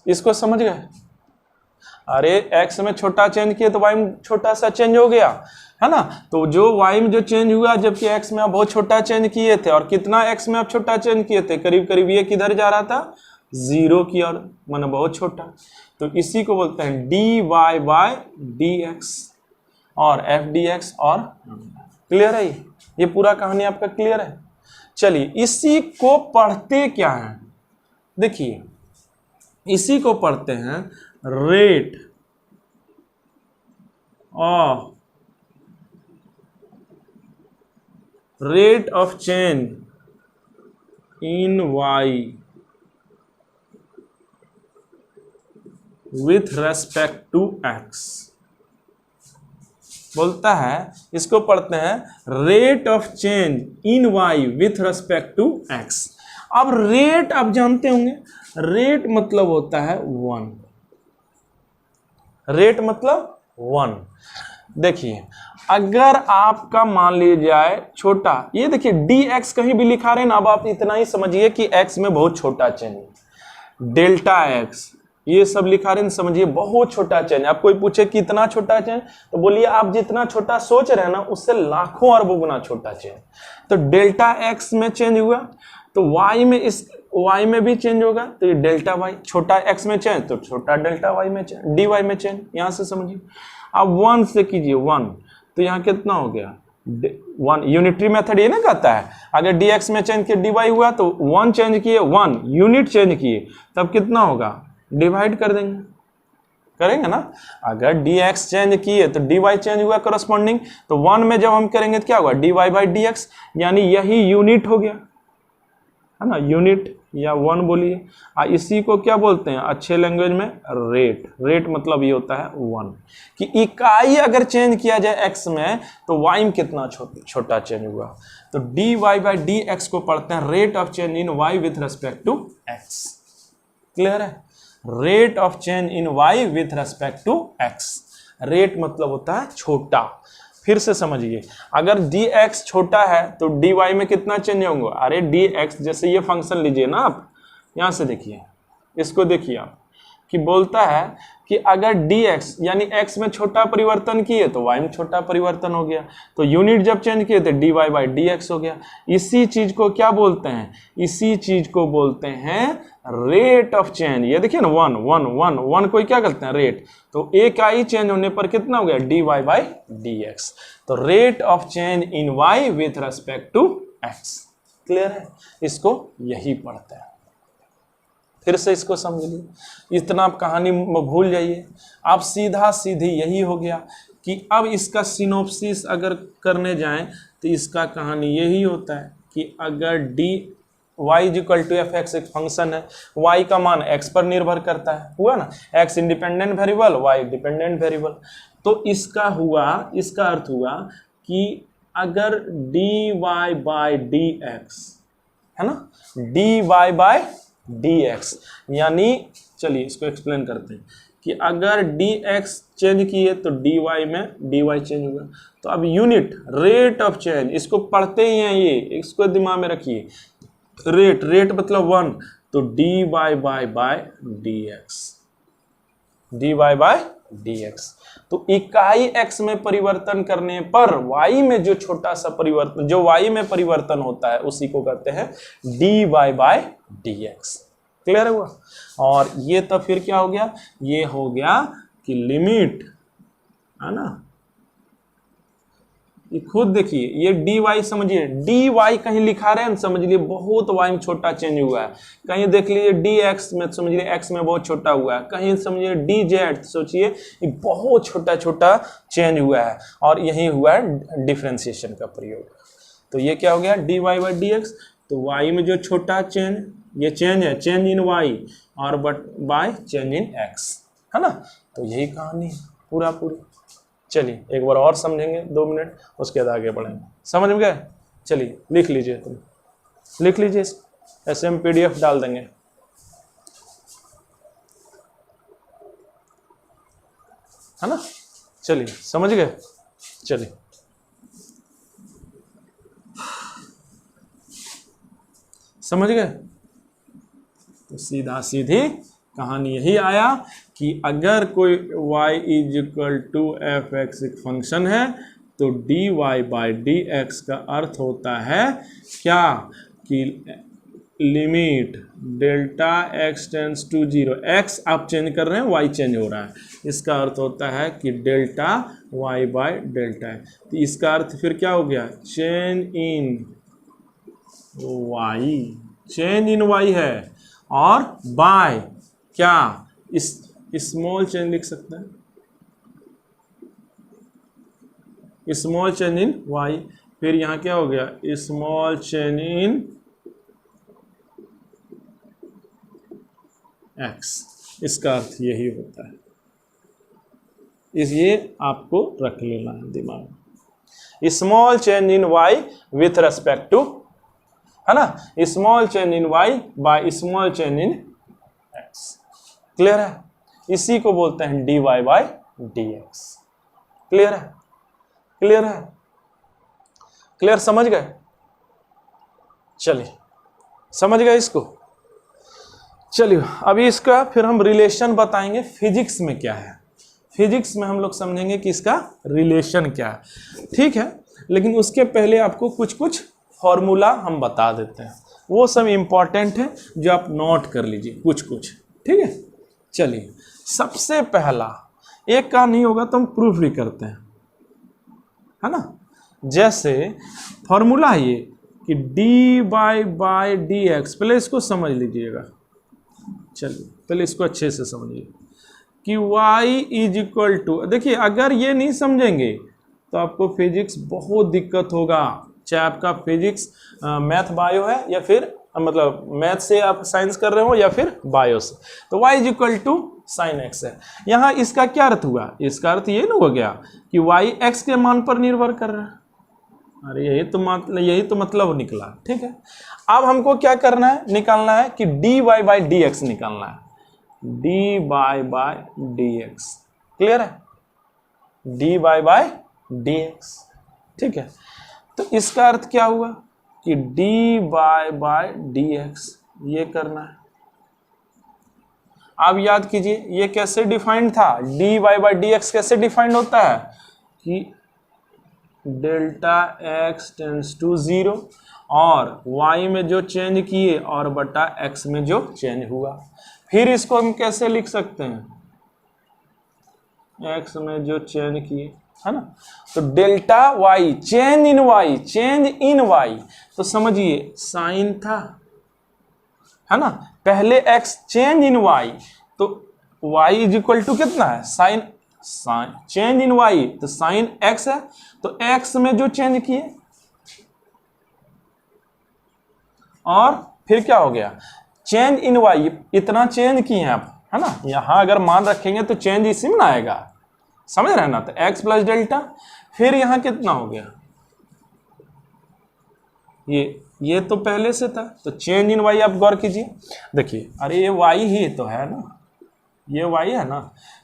इसको समझ गए, अरे x में छोटा चेंज किए तो y में छोटा सा चेंज हो गया, है ना। तो जो y में जो चेंज हुआ, जबकि x में आप बहुत छोटा चेंज किए थे, और कितना x में आप छोटा चेंज किए थे, करीब करीब ये किधर जा रहा था, 0 की ओर, माना बहुत छोटा। तो इसी को बोलते हैं d Y by D x और एफ डी एक्स, और क्लियर है, ये पूरा कहानी आपका क्लियर है। चलिए इसी को पढ़ते क्या है, देखिए इसी को पढ़ते हैं rate of rate of change in y with respect to x. बोलता है, इसको पढ़ते हैं rate of change in y with respect to x. अब रेट आप जानते होंगे, रेट मतलब होता है 1। रेट मतलब 1। देखिए अगर आपका मान लीजिए जाए छोटा, ये देखिए dx कहीं भी लिखा रहे ना, अब आप इतना ही समझिए कि x में बहुत छोटा चेंज है। डेल्टा x ये सब लिखा रहे हैं, समझिए बहुत छोटा चेंज। आप कोई पूछे कितना छोटा चेंज, तो बोलिए आप जितना छोटा सोच रहे हैं ना उससे लाखों अरबों गुना छोटा चेंज। तो डेल्टा x में चेंज हुआ तो y में, इस y में भी चेंज होगा, तो ये डेल्टा y, छोटा x में चेंज तो छोटा डेल्टा y में चेंज, dy में चेंज। यहां से समझिए। अब 1 से कीजिए 1, तो यहाँ कितना हो गया 1। यूनिटरी मेथड ये ना कहता है अगर dx में चेंज किया dy हुआ तो 1 चेंज किए, 1 यूनिट चेंज किए, तब कितना होगा, डिवाइड कर देंगे, करेंगे ना। अगर dx चेंज किए तो dy चेंज हुआ करस्पॉन्डिंग, तो 1 में जब हम करेंगे तो क्या होगा dy बाई dx, यानी यही यूनिट हो गया, है ना, यूनिट या 1 बोलिए। इसी को क्या बोलते हैं अच्छे लैंग्वेज में, रेट। रेट मतलब ये होता है 1, कि इकाई अगर चेंज किया जाए x में तो y में कितना छोटा चेंज हुआ। तो dy बाई dx को पढ़ते हैं rate of change in y with respect to x। Clear है, rate of change in y with respect to x। Rate मतलब होता है छोटा। फिर से समझिए, अगर dx छोटा है तो dy में कितना चेंज होंगे। अरे dx, जैसे ये फंक्शन लीजिए ना आप, यहां से देखिए, इसको देखिए आप, कि बोलता है कि अगर dx यानी x में छोटा परिवर्तन किए तो y में छोटा परिवर्तन हो गया, तो यूनिट जब चेंज किए तो dy बाई dx हो गया। इसी चीज को क्या बोलते हैं, इसी चीज को बोलते हैं रेट ऑफ चेंज। ये देखिए ना 1 1 1 1 को क्या करते हैं रेट, तो एक आई चेंज होने पर कितना हो गया dy बाई dx। तो rate of change in y with respect to x। Clear है, इसको यही पढ़ते हैं। फिर से इसको समझ लीजिए, इतना आप कहानी भूल जाइए। आप सीधा सीधी यही हो गया कि अब इसका सिनोप्सिस अगर करने जाएं तो इसका कहानी यही होता है कि अगर d y equal to f x एक फंक्शन है, y का मान x पर निर्भर करता है, हुआ ना, x independent variable y dependent variable. तो इसका हुआ, इसका अर्थ हुआ कि अगर dy बाई dx है ना, dy बाई dx, यानी चलिए इसको एक्सप्लेन करते हैं कि अगर dx चेंज किए तो dy में dy चेंज होगा। तो अब यूनिट रेट ऑफ चेंज, इसको पढ़ते ही हैं ये, इसको दिमाग में रखिए। रेट, रेट मतलब 1, तो dy by dx, dy by dx। तो इकाई x में परिवर्तन करने पर y में जो छोटा सा परिवर्तन, जो y में परिवर्तन होता है उसी को कहते हैं dy बाई dx। क्लियर हुआ। और ये तब फिर क्या हो गया, ये हो गया कि लिमिट, है ना, ये खुद देखिए, ये dy समझिए, dy कहीं लिखा रहे हैं समझ लिए बहुत y में छोटा चेंज हुआ है, कहीं देख लीजिए dx में समझ लिए x में बहुत छोटा हुआ है, कहीं समझिए dz सोचिए ये बहुत छोटा छोटा चेंज हुआ है, और यही हुआ है डिफरेंशिएशन का प्रयोग। तो ये क्या हो गया dy बाई dx। तो y में जो छोटा चेंज, ये चेंज है, चेंज इन y, और but by change in x, है ना। तो यही कहानी है पूरा पूरी। चलिए एक बार और समझेंगे 2 मिनट, उसके बाद आगे बढ़ेंगे। समझ में गए, चलिए लिख लीजिए, तुम लिख लीजिए, ऐसे हम PDF डाल देंगे, है ना। चलिए समझ गए, चलिए समझ गए। तो सीधा सीधी कहानी यही आया कि अगर कोई y is equal to f x एक फंक्शन है तो dy बाई dx का अर्थ होता है क्या, कि limit delta x tends to 0, x आप चेंज कर रहे हैं y चेंज हो रहा है, इसका अर्थ होता है कि डेल्टा y बाई डेल्टा है। तो इसका अर्थ फिर क्या हो गया, change in y, change in y है, और बाय क्या, इस स्मॉल चेंज लिख सकते हैं, स्मॉल चेंज इन वाई, फिर यहाँ क्या हो गया स्मॉल चेंज इन एक्स। इसका अर्थ यही होता है, ये आपको रख लेना है दिमाग में। Small change in y with respect to, है ना, small change in y by small change in x. Clear है? इसी को बोलते हैं dy बाय dx। क्लियर है? क्लियर है? क्लियर, समझ गए? चलिए समझ गए इसको। चलिए अभी इसका फिर हम रिलेशन बताएंगे फिजिक्स में क्या है। फिजिक्स में हम लोग समझेंगे कि इसका रिलेशन क्या है, ठीक है। लेकिन उसके पहले आपको कुछ कुछ फॉर्मूला हम बता देते हैं, वो सब इंपॉर्टेंट है जो आप नोट कर लीजिए कुछ कुछ, ठीक है। चलिए सबसे पहला, एक का नहीं होगा तो हम प्रूफ भी करते हैं, है ना। जैसे फॉर्मूला है ये कि dy बाय dx, पहले इसको समझ लीजिएगा। चलिए पहले इसको अच्छे से समझिए कि y इज इक्वल टू, देखिए अगर ये नहीं समझेंगे तो आपको फिजिक्स बहुत दिक्कत होगा, चाहे आपका फिजिक्स मैथ बायो है या फिर मतलब मैथ से आप साइंस कर रहे हो या फिर बायो से। तो y is equal to sine x है। यहाँ इसका क्या अर्थ हुआ, इसका अर्थ ये ना हो गया कि y x के मान पर निर्भर कर रहा है। अरे यही तो मतलब निकला, ठीक है। अब हमको क्या करना है, निकालना है कि dy बाय dx निकालना है, dy बाय dx। क्लियर है? dy बाय dx, ठीक है। तो इसका अर्थ क्या हुआ कि dy बाय dx ये करना है। आप याद कीजिए ये कैसे डिफाइंड था, dy बाय dx कैसे डिफाइंड होता है कि डेल्टा x टेंड्स टू 0 और y में जो चेंज किए और बटा x में जो चेंज हुआ। फिर इसको हम कैसे लिख सकते हैं, x में जो चेंज किए, है ना। तो delta y change in y, change in y, तो समझिए साइन था, है ना। पहले x चेंज इन y, तो y इज इक्वल टू कितना है साइन, चेंज इन y तो साइन x है, तो x में जो चेंज किए और फिर क्या हो गया चेंज इन y, इतना चेंज किए हैं आप, है ना। यहां अगर मान रखेंगे तो चेंज इसी में ना आएगा, समझ रहे हैं ना। तो x प्लस डेल्टा, फिर यहां कितना हो गया ये तो पहले से था, तो चेंज इन y आप गौर कीजिए, देखिए अरे ये y ही तो है ना, ये y है ना,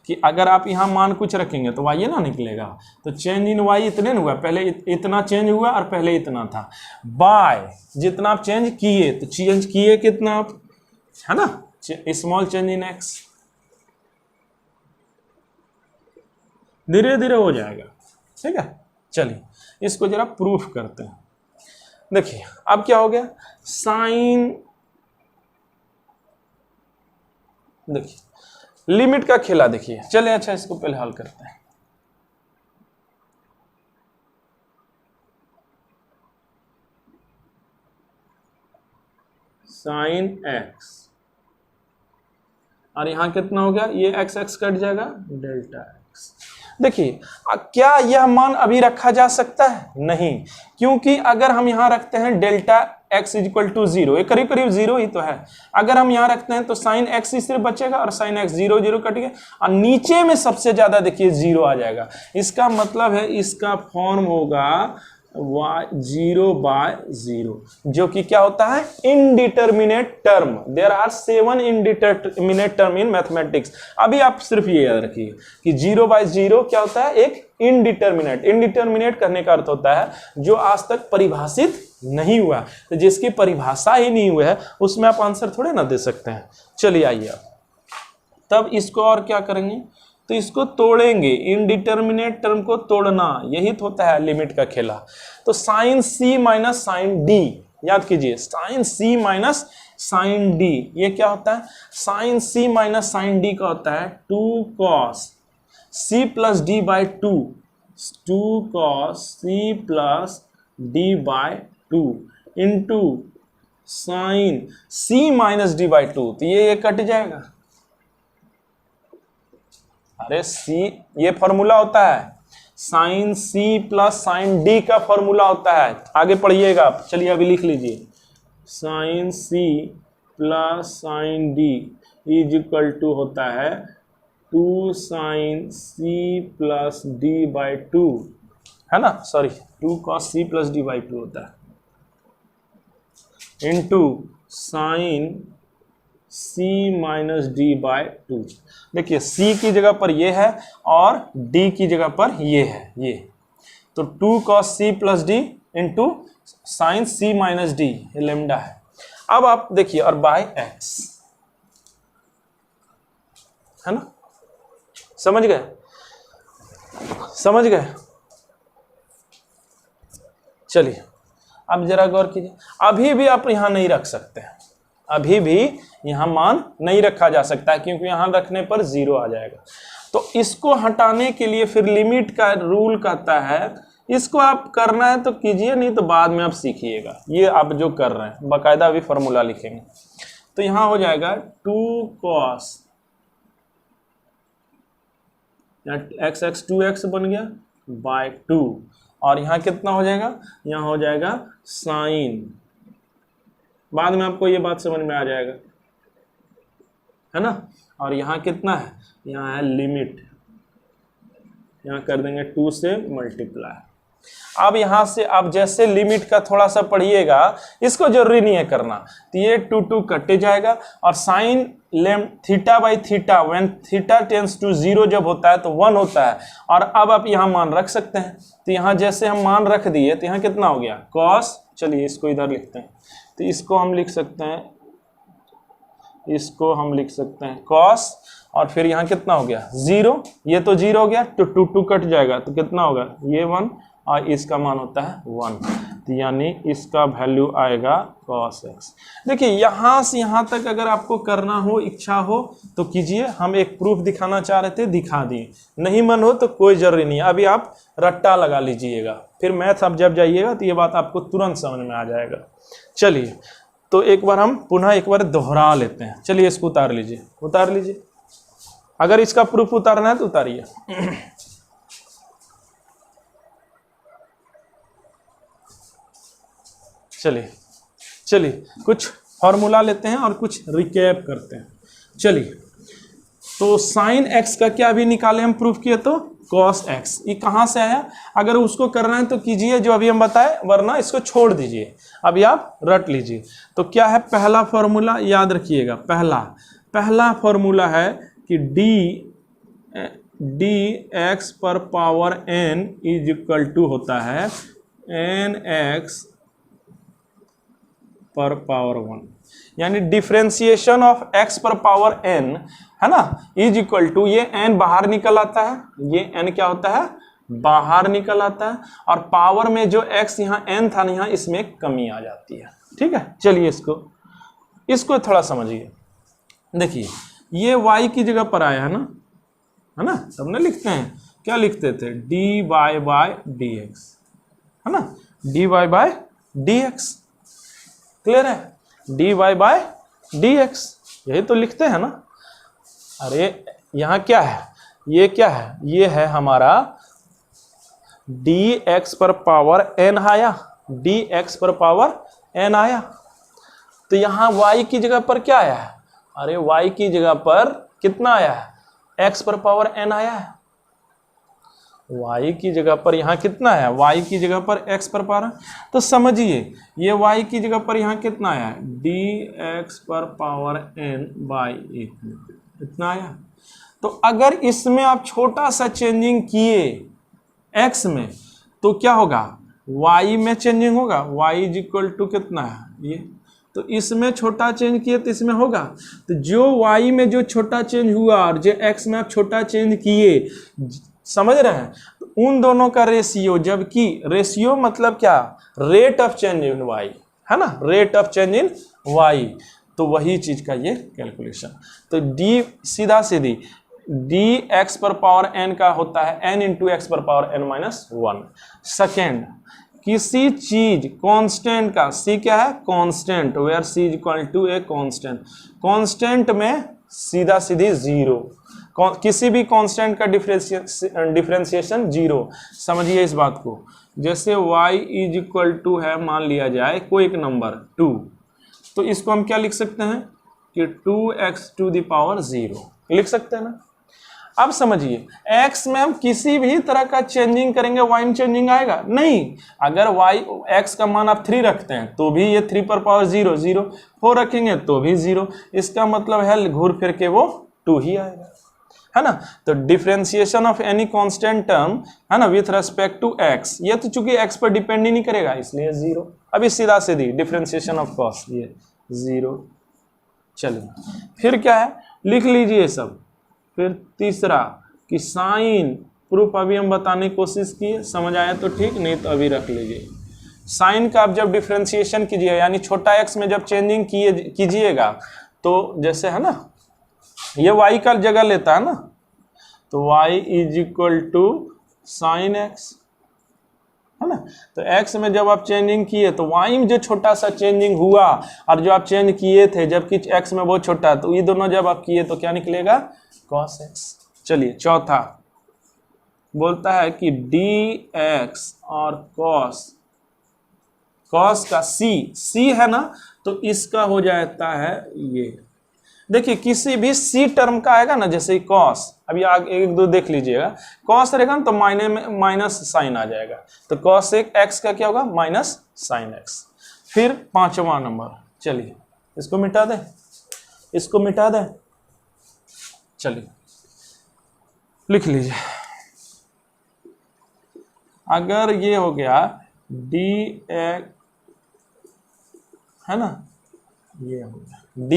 कि अगर आप यहाँ मान कुछ रखेंगे तो y ना निकलेगा। तो चेंज इन y इतने हुआ, पहले इतना चेंज हुआ और पहले इतना था, बाय जितना आप चेंज किए, तो चेंज किए कितना आप, है ना, स्मॉल चेंज इन x, धीरे धीरे हो जाएगा, ठीक है। चलिए इसको जरा प्रूफ करते हैं। देखिए अब क्या हो गया साइन, देखिए लिमिट का खेला, देखिए चलिए अच्छा इसको पहले हल करते हैं। साइन x और यहां कितना हो गया, ये x x कट जाएगा, डेल्टा x। देखिए क्या यह मान अभी रखा जा सकता है, नहीं, क्योंकि अगर हम यहां रखते हैं delta x is equal to 0, ये करीब करीब 0 ही तो है। अगर हम यहां रखते हैं तो साइन x ही सिर्फ बचेगा और साइन x 0 0 कट गया और नीचे में सबसे ज्यादा देखिए 0 आ जाएगा। इसका मतलब है इसका फॉर्म होगा y 0/0, जो कि क्या होता है indeterminate term. There are 7 indeterminate term in mathematics. अभी आप सिर्फ ये याद रखिए कि 0/0 क्या होता है, एक इनडिटर्मिनेट। इनडिटर्मिनेट करने का अर्थ होता है जो आज तक परिभाषित नहीं हुआ, तो जिसकी परिभाषा ही नहीं हुआ है उसमें आप आंसर थोड़े ना दे सकते हैं। चलिए आइए आप तब इसको और क्या करेंगे, तो इसको तोड़ेंगे, इनडिटर्मिनेट टर्म को तोड़ना, यही तो होता है लिमिट का खेला। तो sine c minus sine d, याद कीजिए sine c minus sine d, ये क्या होता है, sine c minus sine d का होता है 2 cos c plus d by 2, 2 cos c plus d by 2 into sine c minus d by 2, तो ये कट जाएगा। अरे c ये फॉर्मूला होता है sine c plus sine d का फॉर्मूला होता है, आगे पढ़िएगा आप। चलिए अभी लिख लीजिए, sine c plus sine d is equal to होता है 2 sine c plus d by 2, है ना, sorry 2 cos c plus d by 2 होता है, into sine c minus d by 2। देखिए c की जगह पर ये है और d की जगह पर ये है, ये तो 2 cos c plus D into sine c minus D, ये लेमडा है। अब आप देखिए और बाय x, है ना, समझ गए, समझ गए। चलिए अब जरा गौर कीजिए, अभी भी आप यहां नहीं रख सकते हैं, अभी भी यहां मान नहीं रखा जा सकता है क्योंकि यहां रखने पर 0 आ जाएगा। तो इसको हटाने के लिए फिर लिमिट का रूल कहता है, इसको आप करना है तो कीजिए, नहीं तो बाद में आप सीखिएगा। ये आप जो कर रहे हैं बाकायदा अभी फॉर्मूला लिखेंगे, तो यहां हो जाएगा 2 cos x 2x बन गया बाय 2, और यहाँ कितना हो जाएगा, यहाँ हो जाएगा साइन, बाद में आपको ये बात समझ में आ जाएगा, है ना। और यहाँ कितना है, यहाँ है लिमिट, यहाँ कर देंगे 2 से मल्टीप्लाई। अब यहाँ से आप जैसे लिमिट का थोड़ा सा पढ़िएगा, इसको जरूरी नहीं है करना, तो ये 2 कटे जाएगा और sine lim theta by theta when theta tends to 0 जब होता है तो 1 होता है। और अब आप यहाँ मान रख सकते हैं, तो यहाँ जैसे हम मान रख दिए तो यहाँ कितना हो गया कॉस, चलिए इसको इधर लिखते हैं, तो इसको हम लिख सकते हैं, इसको हम लिख सकते हैं कॉस, और फिर यहाँ कितना हो गया 0, ये तो 0 हो गया, तो 2 कट जाएगा तो कितना होगा ये 1, और इसका मान होता है 1, तो यानी इसका वैल्यू आएगा cos x। देखिए यहाँ से यहाँ तक अगर आपको करना हो, इच्छा हो तो कीजिए, हम एक प्रूफ दिखाना चाह रहे थे, दिखा दिए, नहीं मन हो तो कोई जरूरी नहीं है, अभी आप रट्टा लगा लीजिएगा, फिर मैथ आप जब जाइएगा तो ये बात आपको तुरंत समझ में आ जाएगा। चलिए तो एक बार हम पुनः एक बार दोहरा लेते हैं, चलिए इसको उतार लीजिए, उतार लीजिए, अगर इसका प्रूफ उतारना है तो उतारिए। चलिए चलिए कुछ फॉर्मूला लेते हैं और कुछ रिकैप करते हैं। चलिए तो साइन x का क्या भी निकाले हम प्रूफ किए, तो cos x, ये कहाँ से आया, अगर उसको करना है तो कीजिए जो अभी हम बताए, वरना इसको छोड़ दीजिए, अभी आप रट लीजिए। तो क्या है पहला फॉर्मूला, याद रखिएगा, पहला फॉर्मूला है कि डी एक्स पर power n is equal to होता है n x पर पावर 1, यानी डिफरेंशिएशन ऑफ x पर पावर n, है ना, इज इक्वल टू, ये n बाहर निकल आता है, ये n क्या होता है बाहर निकल आता है, और पावर में जो x यहाँ n था ना, यहाँ इसमें कमी आ जाती है। ठीक है, चलिए इसको थोड़ा समझिए। देखिए ये y की जगह पर आया है ना, सबने लिखते हैं, क्या लिखते थे dy बाय dx, है ना, dy बाय dx, क्लियर है, dy बाय dx, यही तो लिखते हैं ना। अरे यहाँ क्या है, ये क्या है, ये है हमारा dx पर पावर n आया, dx पर पावर n आया, तो यहाँ y की जगह पर क्या आया है, अरे y की जगह पर कितना आया है, x पर पावर n आया है, y की जगह पर यहाँ कितना है, y की जगह पर x पर पावर, तो समझिए ये y की जगह पर यहाँ कितना आया है, dx पर पावर n बाई 1, इतना आया। तो अगर इसमें आप छोटा सा चेंजिंग किए x में, तो क्या होगा, y में चेंजिंग होगा, y इज इक्वल टू कितना है ये, तो इसमें छोटा चेंज किए तो इसमें होगा, तो जो y में जो छोटा चेंज हुआ और जो x में आप छोटा चेंज किए, समझ रहे हैं, तो उन दोनों का रेशियो, जबकि रेशियो मतलब क्या, rate of change in y, है ना, rate of change in y, तो वही चीज का ये कैलकुलेशन। तो d सीधा सीधी dx पर पावर n का होता है n इंटू एक्स पर पावर n माइनस 1। सेकेंड, किसी चीज कांस्टेंट का, c क्या है constant, where c is equal to a constant, constant में सीधा सीधी 0, किसी भी कांस्टेंट का डिफरेंशिएशन 0। समझिए इस बात को, जैसे y इज इक्वल टू है, मान लिया जाए कोई एक नंबर 2, तो इसको हम क्या लिख सकते हैं कि 2x टू द पावर 0 लिख सकते हैं ना। अब समझिए x में हम किसी भी तरह का चेंजिंग करेंगे y में चेंजिंग आएगा नहीं। अगर x का मान आप 3 रखते हैं तो भी ये 3 पर पावर 0 0, 4 रखेंगे तो भी 0, इसका मतलब है घूर फिर के वो 2 ही आएगा, है ना। तो differentiation of any constant term, है ना, विथ रेस्पेक्ट टू x, ये तो चूंकि x पर डिपेंड ही नहीं करेगा इसलिए 0। अभी सीधा सीधी डिफरेंशिएशन ऑफ कॉस ये 0। चलिए फिर क्या है, लिख लीजिए सब। फिर तीसरा कि साइन प्रूफ अभी हम बताने की कोशिश किए, समझ आया तो ठीक, नहीं तो अभी रख लीजिए। साइन का आप जब डिफरेंशिएशन कीजिए, यानी छोटा x में जब चेंजिंग कीजिएगा तो जैसे है ना ये y का जगह लेता है ना, तो y is equal to sine x, है ना। तो x में जब आप चेंजिंग किए तो y में जो छोटा सा चेंजिंग हुआ और जो आप चेंज किए थे जबकि x में बहुत छोटा, तो ये दोनों जब आप किए तो क्या निकलेगा cos x। चलिए चौथा बोलता है कि dx और cos का c है ना, तो इसका हो जाता है ये। देखिए किसी भी c टर्म का आएगा ना, जैसे cos, अभी आगे एक दो देख लीजिएगा, cos रहेगा ना तो मायने में माइनस साइन आ जाएगा, तो cos x का क्या होगा माइनस साइन x। फिर 5वां नंबर, चलिए इसको मिटा दें, इसको मिटा दें, चलिए लिख लीजिए। अगर ये हो गया dx, है ना, ये हो गया d,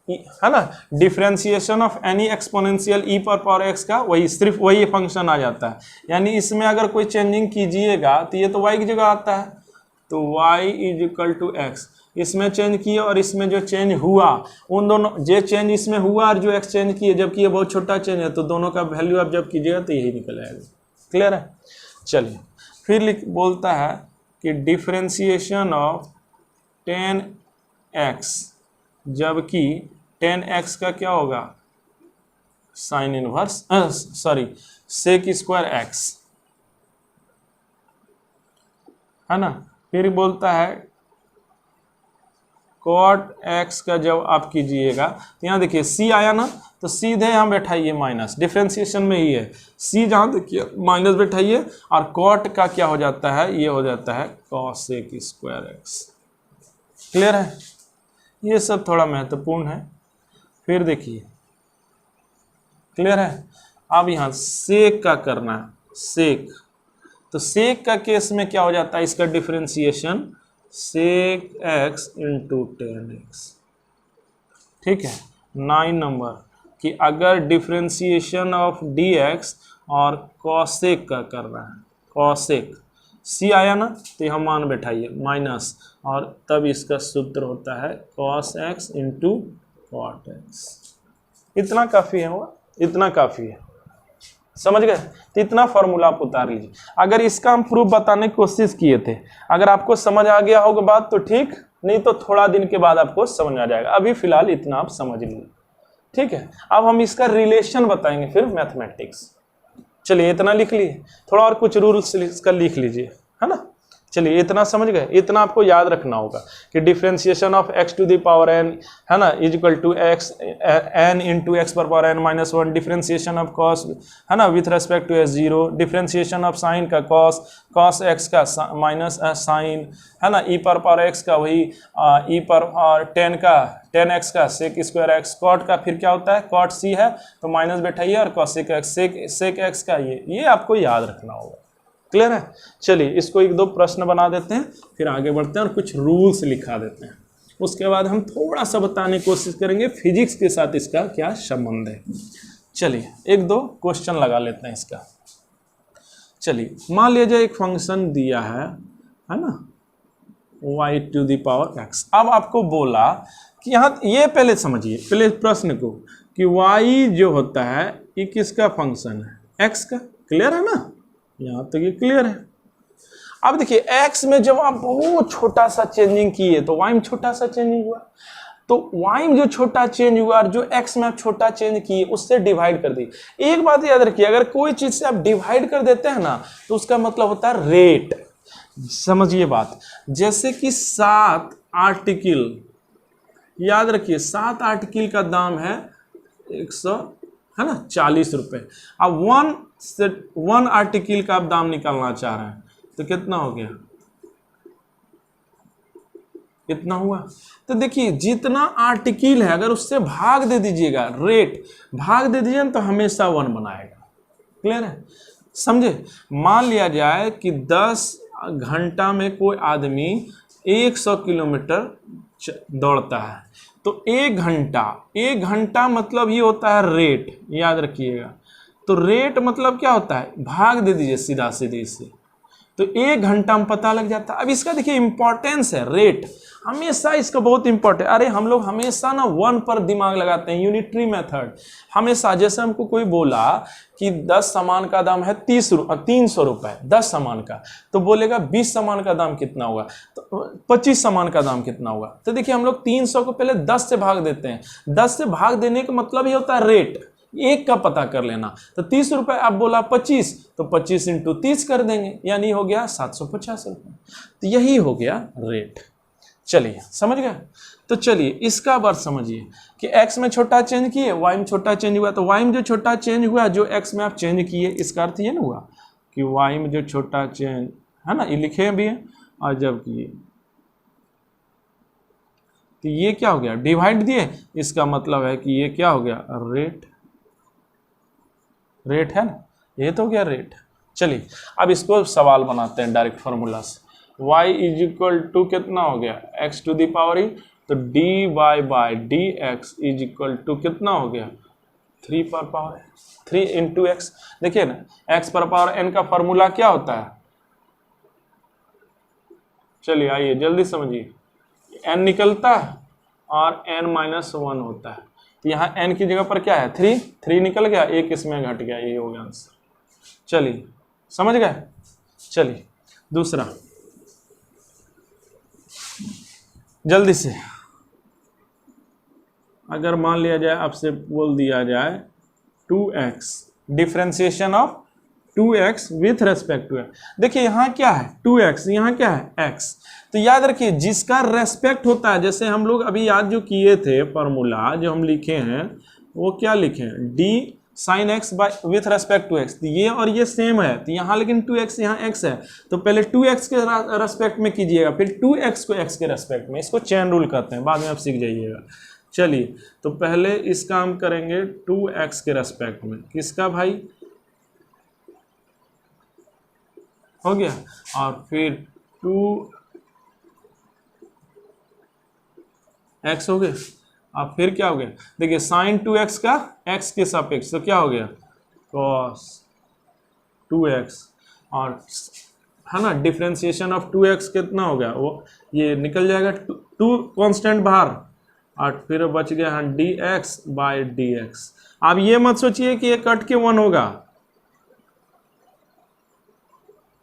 है ना, differentiation of any exponential e पर पावर x का वही सिर्फ वही फंक्शन आ जाता है। यानी इसमें अगर कोई चेंजिंग कीजिएगा तो ये तो y की जगह आता है, तो y is equal to x। इसमें चेंज किए और इसमें जो चेंज हुआ, उन दोनों जो चेंज इसमें हुआ और जो x चेंज किए, जबकि ये बहुत छोटा चेंज है, तो दोनों का वैल्यू आप जब कीजिएगा तो यही निकल आएगा। क्लियर है। चलिए फिर बोलता है कि डिफरेंशिएशन ऑफ 10x, जबकि 10x का क्या होगा sine inverse, sorry sec square x, है ना। फिर बोलता है cot x का जब आप कीजिएगा तो यहाँ देखिए c आया ना, तो सीधे यहाँ बैठाइए माइनस, डिफरेंशिएशन में ही है c, जहाँ देखिए माइनस बैठाइए, और cot का क्या हो जाता है, ये हो जाता है cos स्क्वायर x। क्लियर है, ये सब थोड़ा महत्वपूर्ण है। फिर देखिए क्लियर है। अब यहाँ सेक का करना है, सेक, तो सेक का केस में क्या हो जाता है, इसका डिफरेंशिएशन सेक x इंटू 10x। ठीक है। 9 नंबर कि अगर डिफरेंशिएशन ऑफ dx और कॉसेक का करना है, कॉसेक c आया ना तो यहाँ मान बैठाइए माइनस, और तब इसका सूत्र होता है cos x into cot x। इतना काफ़ी है, वो इतना काफ़ी है, समझ गए। तो इतना फॉर्मूला आप उतार लीजिए। अगर इसका हम प्रूफ बताने की कोशिश किए थे, अगर आपको समझ आ गया होगा बात तो ठीक, नहीं तो थोड़ा दिन के बाद आपको समझ आ जाएगा। अभी फिलहाल इतना आप समझ लीजिए, ठीक है। अब हम इसका रिलेशन बताएंगे फिर मैथमेटिक्स। चलिए इतना लिख लिए, थोड़ा और कुछ रूल्स इसका लिख लीजिए, है ना। चलिए इतना समझ गए। इतना आपको याद रखना होगा कि differentiation of x to the power n, है ना, is equal to x n into x पर power n minus 1, differentiation of cos, है ना, with respect to s 0, differentiation of sine का cos x का माइनस साइन, है ना, e पर पावर x का वही e पर 10 का 10x का सेक स्क्वायर x, cot का फिर क्या होता है cot c है तो माइनस बैठाइए, और cosec x सेक x का ये आपको याद रखना होगा। क्लियर है। चलिए इसको एक दो प्रश्न बना देते हैं, फिर आगे बढ़ते हैं और कुछ रूल्स लिखा देते हैं। उसके बाद हम थोड़ा सा बताने की कोशिश करेंगे फिजिक्स के साथ इसका क्या संबंध है। चलिए एक दो क्वेश्चन लगा लेते हैं इसका। चलिए मान लीजिए एक फंक्शन दिया है ना, y to the power x। अब आपको बोला कि यहाँ ये पहले समझिए, पहले प्रश्न को कि y जो होता है ये किसका फंक्शन है, x का। क्लियर है ना, यहाँ तो ये क्लियर है। अब देखिए x में जब आप बहुत छोटा सा चेंजिंग किए तो y में छोटा सा चेंजिंग हुआ, तो y में जो छोटा चेंज हुआ और जो x में आप छोटा चेंज किए उससे डिवाइड कर दी। एक बात याद रखिए, अगर कोई चीज से आप डिवाइड कर देते हैं ना तो उसका मतलब होता है रेट। समझिए बात, जैसे कि 7 आर्टिकल, याद रखिए 7 आर्टिकल का दाम है 100, है ना, 40 रुपए। अब 1 आर्टिकल का आप दाम निकालना चाह रहे हैं तो कितना हो गया, कितना हुआ। तो देखिए जितना आर्टिकल है अगर उससे भाग दे दीजिएगा, रेट भाग दे दीजिए तो हमेशा 1 बनाएगा। क्लियर है, समझे। मान लिया जाए कि 10 घंटा में कोई आदमी 100 किलोमीटर दौड़ता है, तो 1 घंटा मतलब ये होता है रेट, याद रखिएगा। तो रेट मतलब क्या होता है, भाग दे दीजिए सीधा सीधे इससे, तो 1 घंटा में पता लग जाता है। अब इसका देखिए इंपॉर्टेंस है, रेट हमेशा इसका बहुत इंपॉर्टेंट। अरे हम लोग हमेशा ना 1 पर दिमाग लगाते हैं, यूनिटरी मेथड हमेशा। जैसे हमको कोई बोला कि 10 सामान का दाम है 300 रुपए, 10 सामान का, तो बोलेगा 20 सामान का दाम कितना होगा, तो 25 सामान का दाम कितना होगा। तो देखिए हम लोग 300 को पहले 10 से भाग देते हैं। 10 से भाग देने का मतलब ये होता है रेट, 1 का पता कर लेना। तो 30 रुपए आप बोला 25, तो 25 इंटू 30 कर देंगे, यानी हो गया 750 रुपए। तो यही हो गया रेट। चलिए समझ गए। तो चलिए इसका बार समझिए कि x में छोटा चेंज किए, y में छोटा चेंज हुआ। तो y में जो छोटा चेंज हुआ जो x में आप चेंज किए, इसका अर्थ ये ना हुआ कि y में जो छोटा चेंज है ना, ये लिखे भी है, और जब किए तो ये क्या हो गया, डिवाइड दिए, इसका मतलब है कि ये क्या हो गया, रेट। रेट है ना, ये तो हो गया रेट। चलिए अब इसको सवाल बनाते हैं डायरेक्ट फार्मूला से। y इज इक्वल टू कितना हो गया, x to the power e, तो dy by d x is equal to कितना हो गया, 3 पर पावर 3 इंटू एक्स। देखिए ना x पर पावर n का फॉर्मूला क्या होता है, चलिए आइए जल्दी समझिए। n निकलता है और n माइनस 1 होता है, तो यहाँ n की जगह पर क्या है 3 निकल गया, 1 इसमें घट गया, ये हो गया आंसर। चलिए समझ गए। चलिए दूसरा जल्दी से, अगर मान लिया जाए आपसे बोल दिया जाए 2x, differentiation of 2x with respect to x। देखिए यहाँ क्या है 2x, यहाँ क्या है x। तो याद रखिए जिसका रेस्पेक्ट होता है, जैसे हम लोग अभी याद जो किए थे फॉर्मूला जो हम लिखे हैं, वो क्या लिखे हैं, d sine x by with respect to x। ये और ये सेम है, तो यहाँ लेकिन 2x यहाँ x है, तो पहले 2x के रेस्पेक्ट में कीजिएगा, फिर 2x को x के रेस्पेक्ट में। इसको चेन रूल कहते हैं, बाद में आप सीख जाइएगा। चलिए तो पहले इसका हम करेंगे 2x के रेस्पेक्ट में, किसका भाई, हो गया, और फिर 2x हो गया। अब फिर क्या हो गया, देखिए साइन 2x का x के सापेक्ष, तो क्या हो गया cos 2x, और है ना डिफरेंशिएशन ऑफ 2x कितना हो गया, वो ये निकल जाएगा 2 कांस्टेंट बाहर, और फिर बच गया हाँ dx बाय dx। अब ये मत सोचिए कि ये कट के 1 होगा,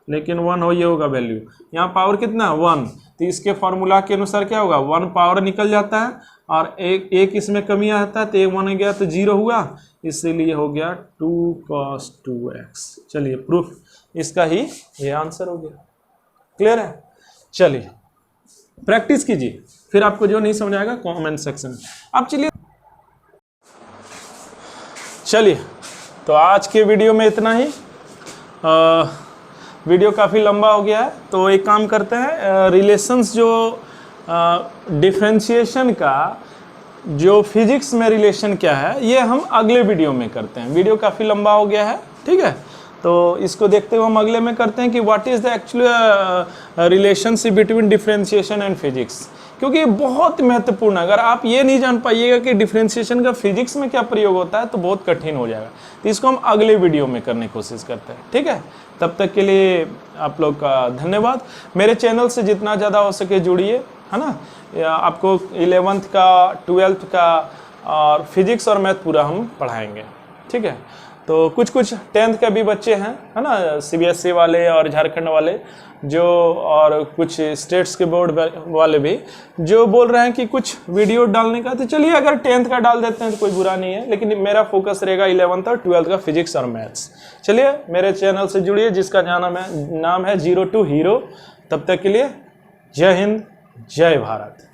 लेकिन 1 हो, ये होगा वैल्यू, यहाँ पावर कितना 1, तो इसके फॉर्मूला के अनुसार क्या होगा 1 पावर निकल जाता है, और एक इसमें कमी आता है, तो 1 1 गया तो 0 हुआ, इसीलिए हो गया 2 cos 2x। चलिए प्रूफ इसका ही ये आंसर हो गया। क्लियर है। चलिए प्रैक्टिस कीजिए, फिर आपको जो नहीं समझ आएगा कमेंट सेक्शन में। अब चलिए तो आज के वीडियो में इतना ही। वीडियो काफ़ी लंबा हो गया है, तो एक काम करते हैं, रिलेशंस जो डिफरेंशिएशन का जो फिजिक्स में रिलेशन क्या है ये हम अगले वीडियो में करते हैं। वीडियो काफ़ी लंबा हो गया है, ठीक है, तो इसको देखते हुए हम अगले में करते हैं कि what is the actual relationship between differentiation and physics, क्योंकि ये बहुत महत्वपूर्ण है। अगर आप ये नहीं जान पाइएगा कि डिफरेंशिएशन का फिजिक्स में क्या प्रयोग होता है तो बहुत कठिन हो जाएगा। तो इसको हम अगले वीडियो में करने की कोशिश करते हैं, ठीक है। तब तक के लिए आप लोग का धन्यवाद। मेरे चैनल से जितना ज़्यादा हो सके जुड़िए, है ना। आपको 11th का 12th का और फिजिक्स और मैथ पूरा हम पढ़ाएंगे, ठीक है। तो कुछ कुछ 10th के भी बच्चे हैं, है ना, CBSE वाले और झारखंड वाले जो, और कुछ स्टेट्स के बोर्ड वाले भी जो बोल रहे हैं कि कुछ वीडियो डालने का। तो चलिए अगर 10th का डाल देते हैं तो कोई बुरा नहीं है, लेकिन मेरा फोकस रहेगा 11th और 12th का फिजिक्स और मैथ्स। चलिए मेरे चैनल से जुड़िए जिसका नाम है 02 हीरो। तब तक के लिए जय हिंद, जय भारत।